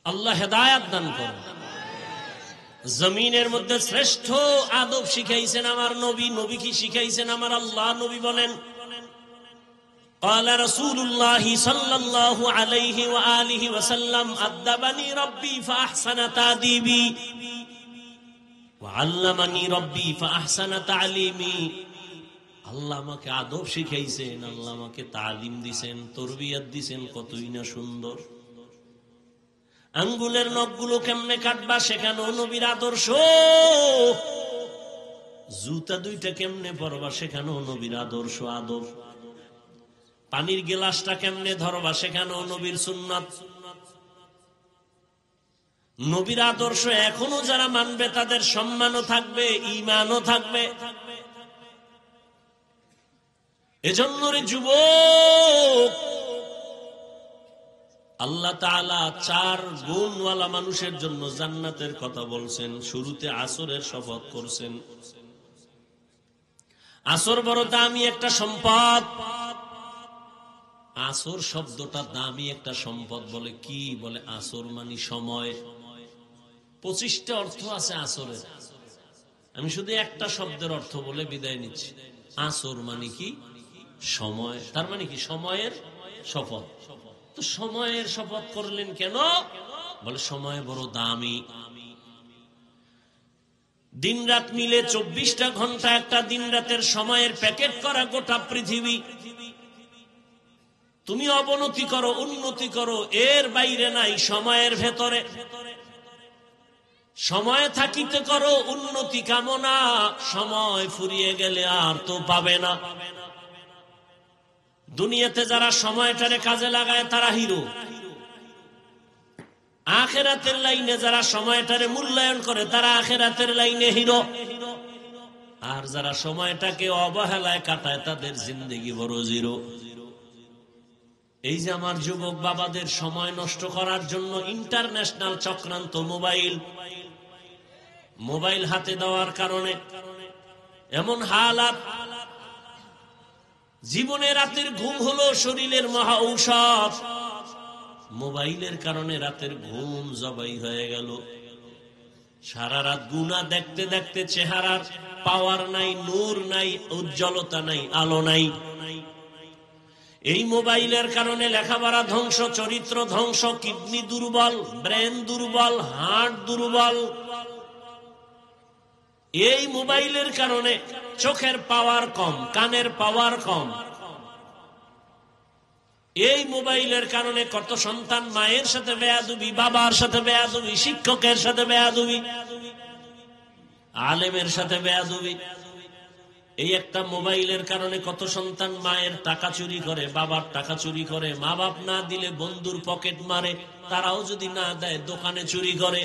আল্লাহ হেদায়াত দান করেন। জমিনের মধ্যে শ্রেষ্ঠ আদব শিখাইছেন আমার নবী। নবী কি শিখাইছেন আমার আল্লাহ? নবী বলেন قال رسول الله صلى الله عليه وآله وسلم أدبني ربي فأحسن تأديبي وعلمني ربي فأحسن تعليمي। আল্লাহ আমাকে আদব শিখাইছেন, আল্লাহ আমাকে তালিম দিছেন, তরবিয়ত দিছেন, কতই না সুন্দর। আঙ্গুলের নখগুলো কেমনে কাটবা সেখানেও নবীর আদর্শ, জুতা দুইটা কেমনে পরবা সেখানেও নবীর আদর্শ আদব, পানির গিলাসটা কেমনে ধরবা সেখানেও নবীর সুন্নাত। নবীর আদর্শ এখনো যারা মানবে তাদের সম্মানও থাকবে, ঈমানও থাকবে। এজন্য রে যুবক, আল্লাহ তাআলা 4 গুণওয়ালা মানুষের জন্য জান্নাতের কথা বলছেন। শুরুতে আসরের শপথ করছেন। আসর বড় দামি একটা সম্পদ। আসর শব্দটা দামি একটা সম্পদ বলে কি? বলে আসর মানে সময়। 25টা অর্থ আছে আসরের, আমি শুধু একটা শব্দের অর্থ বলে বিদায় নিচ্ছি। আসর মানে কি? সময়। তার মানে কি? সময়ের শপথ। তো সময়ের শপথ করলেন কেন? বলে সময় বড় দামি। দিন রাত মিলে 24টা ঘন্টা একটা দিন রাতের সময়ের প্যাকেট করা গোটা পৃথিবী। তুমি অবনতি করো উন্নতি করো, এর বাইরে নাই, সময়ের ভেতরে। সময় থাকিতে করো উন্নতি কামনা, সময় ফুরিয়ে গেলে আর তো পাবে না। দুনিয়াতে যারা সময়টারে কাজে লাগায় তারা হিরো, আখিরাতের লাইনে যারা সময়টারে মূল্যায়ন করে তারা আখিরাতের লাইনে হিরো। আর যারা সময়টাকে অবহেলায় কাটায় তাদের জিন্দেগি বড় জিরো। এই যে আমার যুবক বাবাদের সময় নষ্ট করার জন্য ইন্টারন্যাশনাল চক্রান্ত, মোবাইল হাতে দেওয়ার কারণে এমন হালাত, জীবনে রাতের ঘুম হলো শরীরের মহা ঔষধ। মোবাইলের কারণে রাতের ঘুম জবাই হয়ে গেল। সারা রাত গুনাহ দেখতে দেখতে চেহারার পাওয়ার নাই, নূর নাই, উজ্জ্বলতা নাই, আলো নাই। এই মোবাইলের কারণে লেখাপড়া ধ্বংস, চরিত্র ধ্বংস, কিডনি দুর্বল, ব্রেন দুর্বল, হার্ট দুর্বল। এই মোবাইলের কারণে চোখের পাওয়ার কম, কানের পাওয়ার কম। এই মোবাইলের কারণে কত সন্তান মায়ের সাথে বেয়াদবি, বাবার সাথে বেয়াদবি, শিক্ষকের সাথে বেয়াদবি, আলেমের সাথে বেয়াদবি। এই একটা মোবাইলের কারণে কত সন্তান মায়ের টাকা চুরি করে, বাবার টাকা চুরি করে, মা বাপ না দিলে বন্ধুর পকেট মারে, তারাও যদি না দেয় দোকানে চুরি করে।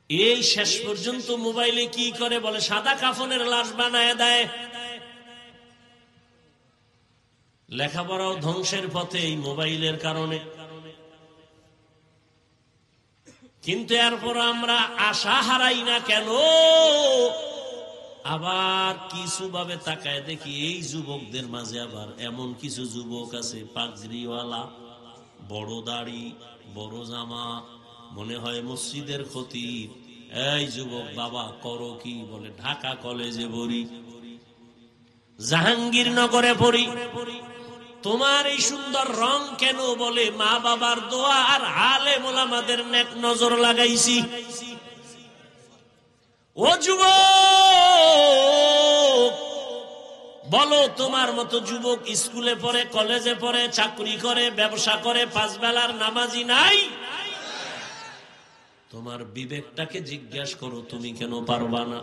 এই শেষ পর্যন্ত মোবাইলে কি করে? বলে সাদা কাফনের লাশ বানায় দেয়। লেখাপড়াও ধ্বংসের পথে এই মোবাইলের কারণে। কিন্তু এরপর আমরা আশা হারাই না কেন? আবার কিছু ভাবে তাকায় দেখি এই যুবকদের মাঝে আবার এমন কিছু যুবক আছে পাগড়িওয়ালা, বড় দাড়ি, বড় জামা, মনে হয় মসজিদের খতিব। এই যুবক বাবা করো কি? বলে ঢাকা কলেজে ভরি। জাহাঙ্গীরনগরে পড়ি। তোমার এই সুন্দর রং কেন? বলে মা বাবার দোয়া আর আলেম ওলামাদের নেক নজর লাগাইছি। ও যুবক, বলো তোমার মতো যুবক স্কুলে পড়ে, কলেজে পড়ে, চাকরি করে, ব্যবসা করে, পাঁচ বেলার নামাজি নাই? তোমার বিবেকটাকে জিজ্ঞাসা করো, তুমি কেন পারবা না?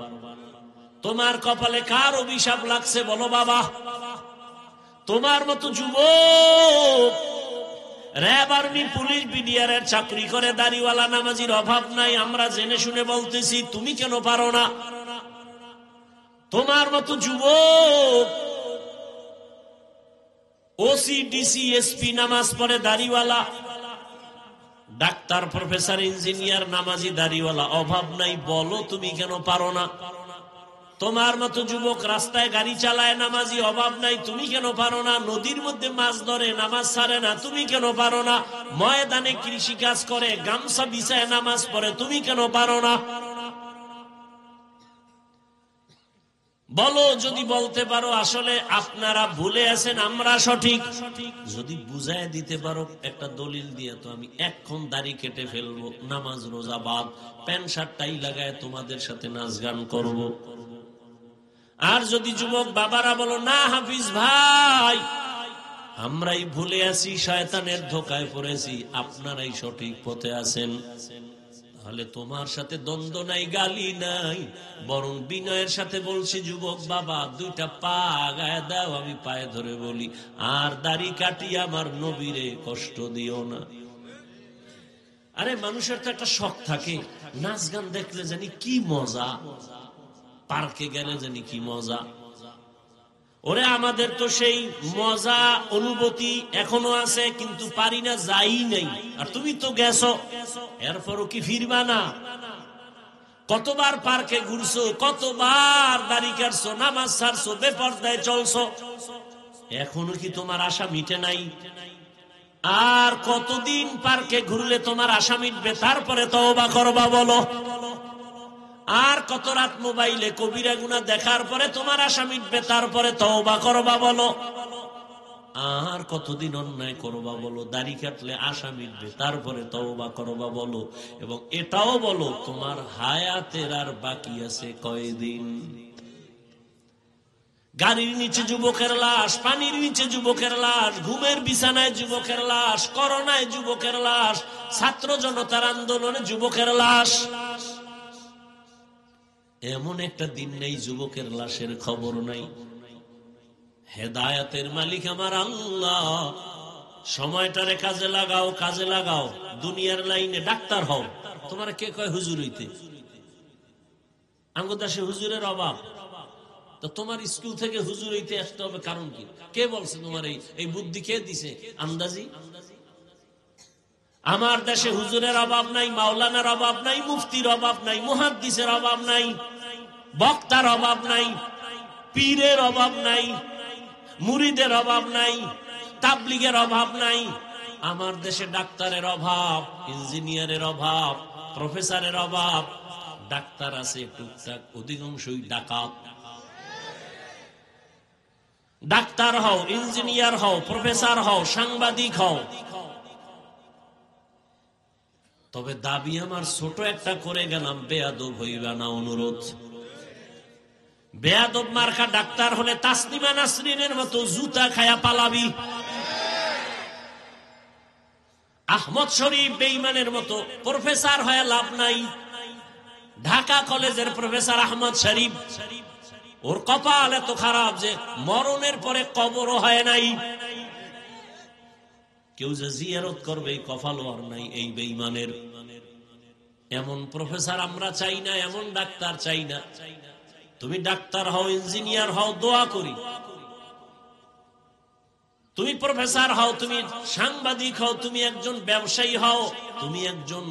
তোমার কপালে কার অভিশাপ লাগছে বলো বাবা? তোমার মতো যুবক র‍্যাব, আর্মি, পুলিশ, বিডিআরের চাকরি করে, দাড়িওয়ালা নামাজির অভাব নাই। আমরা জেনে শুনে বলতেছি, তুমি কেন পারো না? তোমার মতো যুবক ওসি, ডিসি, এসপি নামাজ পড়ে, দাড়িওয়ালা, ডাক্তার, প্রফেসর, ইঞ্জিনিয়ার, নামাজি, দাড়িওয়ালা, অভাব নাই। বলো তুমি কেন পারো না? তোমার মতো যুবক রাস্তায় গাড়ি চালায়, নামাজি, অভাব নাই। তুমি কেন পারো না? নদীর মধ্যে মাছ ধরে, নামাজ ছাড়ে না। তুমি কেন পারো না? ময়দানে কৃষি কাজ করে, গামছা বিছায় নামাজ পড়ে। তুমি কেন পারো না? বলো, যদি বলতে পারো আসলে আপনারা ভুলে আছেন, আমরা সঠিক, যদি বুঝায় দিতে পারো একটা দলিল দিয়ে, তো আমি এক্ষণ দাড়ি কেটে ফেলবো, নামাজ রোজা বাদ, প্যান্ট শার্ট টাই লাগায় তোমাদের সাথে নাচ গান করব। আর যদি যুবক বাবারা বলো, না হাফিজ ভাই, আমরাই ভুলে আছি, শয়তানের ধোকায় পড়েছি, আপনারাই সঠিক পথে আছেন, তাহলে তোমার সাথে দ্বন্দ্ব নাই, গালি নাই, বরং বিনয়ের সাথে বলছি, যুবক বাবা, দুইটা পা আগায় দাও, আমি পায়ে ধরে বলি, আর দাড়ি কাটিয়ে আমার নবীরে কষ্ট দিও না। আরে মানুষের তো একটা শখ থাকে, নাচ গান দেখলে জানি কি মজা, পার্কে গেলে জানি কি মজা। ওরে আমাদের তো সেই মজা অনুভূতি এখনো আছে, কিন্তু পারি না, যাই নাই। আর তুমি তো গেছো, এরপরও কি ফিরবা না? কতবার পার্কে ঘুরছো, কতবার দাড়ি কাটছো, নামাজ ছাড়ছো, বেপরদায় চলছো, এখনো কি তোমার আশা মিটে নাই? আর কতদিন পার্কে ঘুরলে তোমার আশা মিটবে? তারপরে তওবা করবা বলো। আর কত রাত মোবাইলে কবিরা গুনাহ দেখার পরে তোমার আশা মিটবে? তারপরে তওবা করবা বলো। আর কতদিন অন্যায় করবা বলো? দাড়ি কাটলে আশা মিটবে, তারপরে তওবা করবা বলো। এবং এটাও বলো, তোমার হায়াতের আর বাকি আছে কয়দিন? গাড়ির নিচে যুবকের লাশ, পানির নিচে যুবকের লাশ, ঘুমের বিছানায় যুবকের লাশ, করোনায় যুবকের লাশ, ছাত্র জনতার আন্দোলনে যুবকের লাশ। এমন একটা দিন নেই যুবকের লাশের খবর নাই। হেদায়েতের মালিক আমার আল্লাহ। সময়টারে কাজে লাগাও, কাজে লাগাও। দুনিয়ার লাইনে ডাক্তার হও। তোমার কে কয় হুজুর হইতে? আমগো দেশে হুজুরের অভাব, তো তোমার স্কুল থেকে হুজুর হইতে আসতে হবে কারণ কি? কে বলছে তোমার এই বুদ্ধি? কে দিছে আন্দাজি? আমার দেশে হুজুরের অভাব নাই, মাওলানার অভাব নাই, মুফতির অভাব নাই, মুহাদ্দিসের অভাব নাই, বক্তার অভাব নাই, পীরের অভাব নাই, মুরিদের অভাব নাই, তাবলিগের অভাব নাই। আমার দেশে ডাক্তারের অভাব, ইঞ্জিনিয়ারের অভাব, প্রফেসরের অভাব। ডাক্তার আছে টুকটাক, অধিকাংশই ডাকাত। ডাক্তার হও, ইঞ্জিনিয়ার হও, প্রফেসর হও, সাংবাদিক হও, তবে দাবি আমার ছোট একটা করে গেলাম, বেয়াদব হইবা না, অনুরোধ। বেয়াদব মার্কা ডাক্তার হলে তাসলিমা নাসরিনের মতো জুতা খায়া পালাবি। আহমদ শরীফ বেঈমানের মতো প্রফেসর হয়ে লাভ নাই। ঢাকা কলেজের প্রফেসর আহমদ শরীফ, ওর কপাল এত খারাপ যে মরণের পরে কবরও হয় নাই। কেউ যে জিয়ারত করবে এই কপালও আর নাই এই বেঈমানের। এমন প্রফেসর আমরা চাই না, এমন ডাক্তার চাই না। তুমি ডাক্তার হও, ইঞ্জিনিয়ার হও, দোয়া করি। তুমি প্রফেসর হও, তুমি সাংবাদিক হও, তুমি একজন ব্যবসায়ী হও, তুমি একজন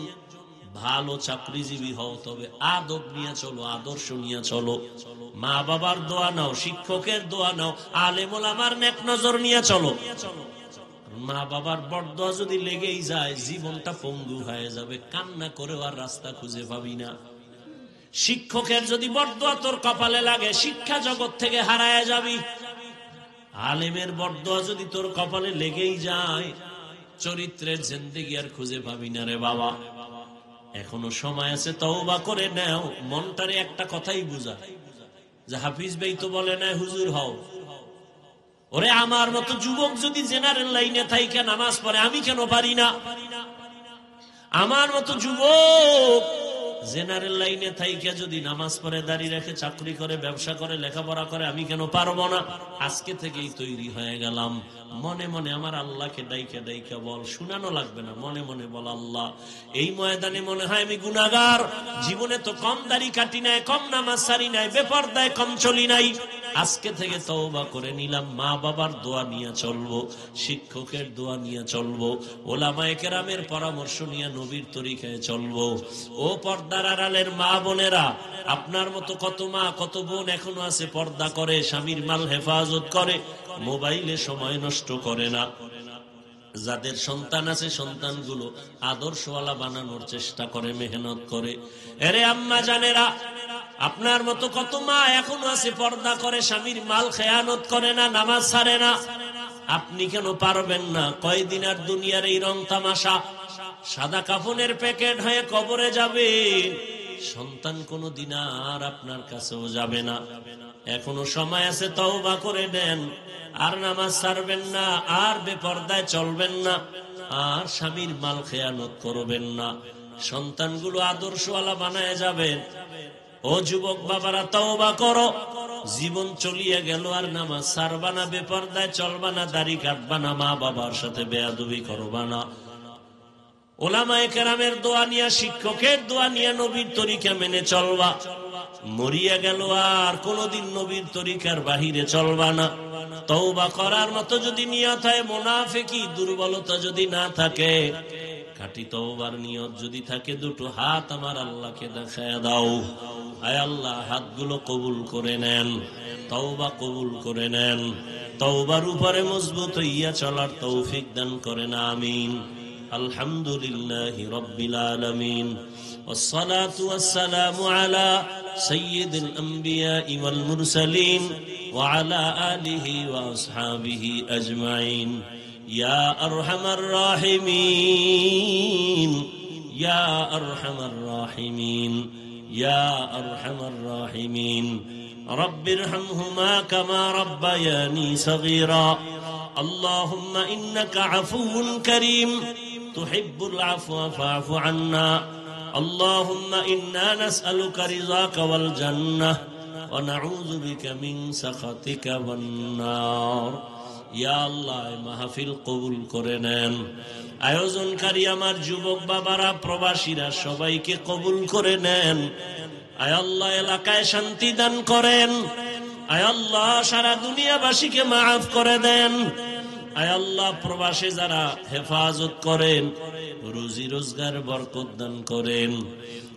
ভালো চাকরিজীবী হও, তবে আদব নিয়ে চলো, আদর্শ নিয়ে চলো। মা বাবার দোয়া নাও, শিক্ষকের দোয়া নাও, আলেম ওলামার নেক নজর নিয়ে চলো। মা বাবার বরদোয়া যদি লেগেই যায়, জীবনটা পঙ্গু হয়ে যাবে, কান্না করেও আর রাস্তা খুঁজে পাবি না। শিক্ষকের যদি বরদোয়া তোর কপালে লাগে, শিক্ষা জগৎ থেকে হারায় যাবি। আলেমের বরদোয়া যদি তোর কপালে লেগেই যায়, চরিত্রের জিন্দেগি আর খুঁজে পাবি না রে বাবা। এখনো সময় আছে, তওবা করে নাও। মনটারে একটা কথাই বুঝা যে হাফিজ ভাই তো বলে না হুজুর হও। ওরে আমার মতো যুবক যদি জেনারেল লাইনে থাইকা নামাজ পড়ে, আমি কেন পারি না? আমার মতো যুবক জেনারেল লাইনে থাইকা যদি নামাজ পড়ে, দাঁড়িয়ে রেখে, চাকরি করে, ব্যবসা করে, লেখাপড়া করে, আমি কেন পারবো না? আজকে থেকেই তৈরি হয়ে গেলাম। মনে মনে আমার আল্লাহকে ডাইকা ডাইকা বল, শুনানো লাগবে না, মনে মনে বল, আল্লাহ এই ময়দানে মনে হয় আমি গুনাহগার, জীবনে তো কম দাড়ি কাটি নাই, কম নামাজ সারি নাই, বেপরদায় কম চলি নাই। আজকে থেকে তওবা করে নিলাম। মা বাবার দোয়া নিয়ে চলবো, শিক্ষকের দোয়া নিয়ে চলবো, ওলামায়ে কেরামের পরামর্শ নিয়ে নবীর তরিকায় চলবো। ও পর্দার আড়ালের মা বোনেরা, আপনার মতো কত মা কত বোন এখনো আছে পর্দা করে, স্বামীর মাল হেফাজত করে, মোবাইলে সময় নষ্ট করে না। যাদের সন্তান আছে সন্তানগুলো আদর্শওয়ালা বানানোর চেষ্টা করে, মেহনত করে। এরে আম্মা জানেরা, আপনার মতো কত মা এখনো আছে পর্দা করে, স্বামীর মাল খেয়ানত করে না, নামাজ ছাড়ে না। আপনি কেন পারবেন না? কয়দিন আর দুনিয়ার এই রং তামাশা, সাদা কাফনের প্যাকেট হয়ে কবরে যাবেন, সন্তান কোনো দিন আর আপনার কাছেও যাবে না। এখনো সময় আছে, তওবা করে নেন। আর নামাজ ছাড়বেন না, আর বেপরদায় চলবেন না, আর স্বামীর মাল খেয়ানত করবেন না। সন্তানগুলো আদর্শওয়ালা বানায় যাবেন। ও যুবক বাবারা, তওবা করো। জীবন চলিয়ে গেল, আর নামাজ ছাড়বা না, বেপরদায় চলবা না, দাড়ি কাটবা না, মা বাবার সাথে বেয়াদবি করবা না। ওলামায়ে কেরামের দোয়া নিয়া, শিক্ষকের দোয়া নিয়া নবীর তরিকা মেনে চলবা। মরিয়া গেল, আর কোনদিন নবীর তরিকার বাহিরে চলবা না। তওবা করার মতো যদি নিয়ত হয়, মুনাফিকি দুর্বলতা যদি না থাকে, খাঁটি তওবার নিয়ত যদি থাকে, দুটো হাত আমার আল্লাহকে দেখায় দাও। আয় আল্লাহ, হাতগুলো কবুল করে নেন, তওবা কবুল করে নেন। তওবার উপরে মজবুত হইয়া চলার তৌফিক দান করেন, আমিন। আলহামদুলিল্লাহি রাব্বিল আলামিন, والصلاة والسلام على سيد الأنبياء والمرسلين وعلى آله وأصحابه أجمعين. يا أرحم الراحمين، يا أرحم الراحمين، يا أرحم الراحمين. رب ارحمهما كما ربياني صغيرا. اللهم إنك عفو كريم تحب العفو فاعف عنا. اللهم إنا نسألك رضاك والجنة ونعوذ بك من سخطك والنار. ইয়া আল্লাহ, মাহফিল কবুল করে নেন। আয়োজনকারী আমার যুবক বাবারা, প্রবাসীরা, সবাইকে কবুল করে নেন। আয় আল্লাহ, এলাকায় শান্তি দান করেন। আয় আল্লাহ, সারা দুনিয়াবাসীকে মাফ করে দেন। আয় আল্লাহ, প্রবাসে যারা হেফাজত করেন, রুজি রোজগার বরকত দান করেন।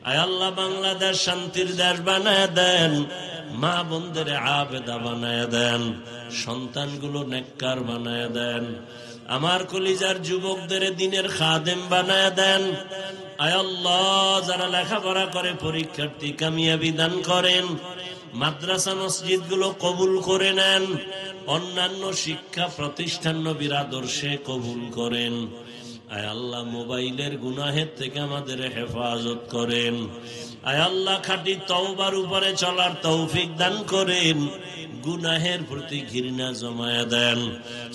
আয় আল্লাহ, বাংলাদেশ শান্তির দেশ বানায় দেন। মা বোনদের আবেদা বানায় দেন, সন্তানগুলো নেককার বানায় দেন। আমার কলিজার যুবকদের দিনের খাদেম বানায় দেন। আয় আল্লাহ, যারা লেখাপড়া করে পরীক্ষার্থী কামিয়াবি দান করেন। মাদ্রাসা মসজিদ গুলো কবুল করে নেন। অন্যান্য শিক্ষা প্রতিষ্ঠান নবীর আদর্শে কবুল করেন। আয় আল্লাহ, মোবাইলের গুনাহের থেকে আমাদের হেফাজত করেন। আয় আল্লাহ, খাঁটি তওবার উপরে চলার তৌফিক দান করেন। গুনাহের প্রতি ঘৃণা জমায়া দেন।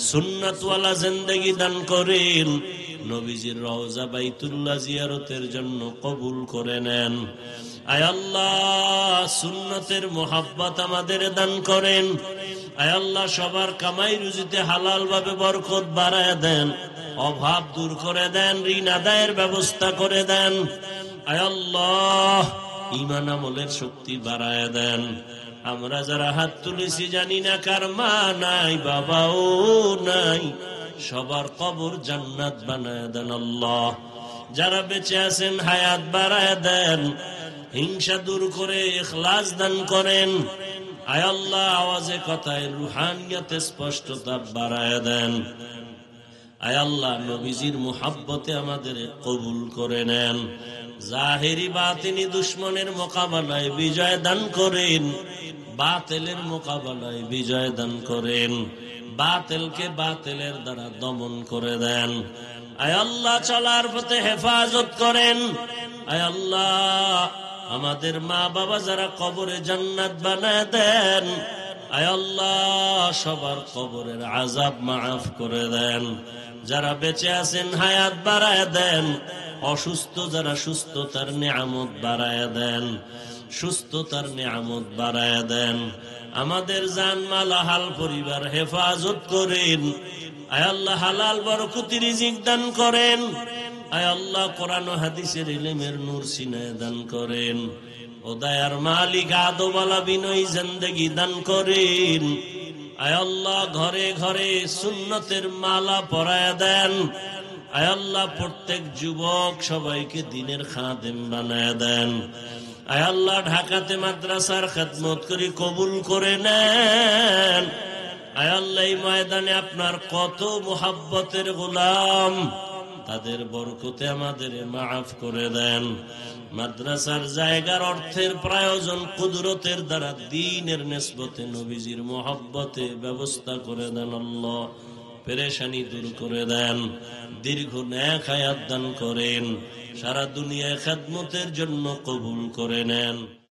সুন্নাতওয়ালা জিন্দেগি দান করেন। নবীজির রওজা বাইতুল্লাহ জিয়ারতের জন্য কবুল করে নেন। আয় আল্লাহ, সুন্নতের মোহাব্বত আমাদের দান করেন। আয় আল্লাহ, সবার কামাই রুজিতে হালাল ভাবে বরকত বাড়ায় দেন, অভাব দূর করে দেন, ঋণ আদায়ের ব্যবস্থা করে দেন। আয় আল্লাহ, ঈমান আমলের শক্তি বাড়ায় দেন। আমরা যারা হাত তুলেছি, জানি না কার মা নাই, বাবাও নাই, সবার কবর জান্নাত বানায় দেন আল্লাহ। যারা বেঁচে আছেন, হায়াত বাড়ায় দেন, হিংসা দূর করে ইখলাস দান করেন। আয় আল্লাহ, আওয়াজে কথায় রুহানিয়তে স্পষ্টতা বাড়ায় দেন। আয় আল্লাহ, নবীজির মুহাব্বতে আমাদের কবুল করে নেন। জাহেরি বাতিনি দুশ্মনের মোকাবেলায় বিজয় দান করেন। বাতিলের মোকাবেলায় বিজয় দান করেন, বাতিলকে বাতিলের দ্বারা দমন করে দেন। আয় আল্লাহ চলার পথে হেফাজত করেন। আয় আল্লাহ আমাদের মা বাবা যারা কবরে জান্নাত বানায় দেন। আয় আল্লাহ সবার কবরের আযাব মাফ করে দেন। যারা বেঁচে আছেন হায়াত বাড়ায় দেন, অসুস্থ যারা সুস্থতার নিয়ামত বাড়ায় দেন, সুস্থতার নিয়ামত বাড়ায় দেন। আমাদের জানমাল হাল পরিবার হেফাজত করেন। আয় আল্লাহ হালাল বরকতি রিজিক দান করেন। আয় আল্লাহ কোরআন ও হাদিসের ইলমের নূর সিনায় দান করেন। ও দয়ার মালিক আদওয়ালা বিনয়ী জিন্দেগি দান করেন। আয় আল্লাহ ঘরে ঘরে সুন্নতের মালা পরায় দেন। আয় আল্লাহ প্রত্যেক যুবক সবাইকে দ্বীনের খাদেম বানায় দেন। আয় আল্লাহ ঢাকাতে মাদ্রাসার খেদমত করি কবুল করে নেন। আয় আল্লাহ এই ময়দানে আপনার কত মুহাব্বতের গোলাম, তাদের বরকতে আমাদের মাফ করে দেন। মাদ্রাসার জায়গার অর্থের প্রয়োজন কুদরতের দ্বারা দ্বীনের নিসবতে নবীজির মুহাব্বতে ব্যবস্থা করে দেন। আল্লাহ পেরেশানি দূর করে দেন, দীর্ঘ নেক হায়াত দান করেন, সারা দুনিয়ায় খেদমতের জন্য কবুল করে নেন।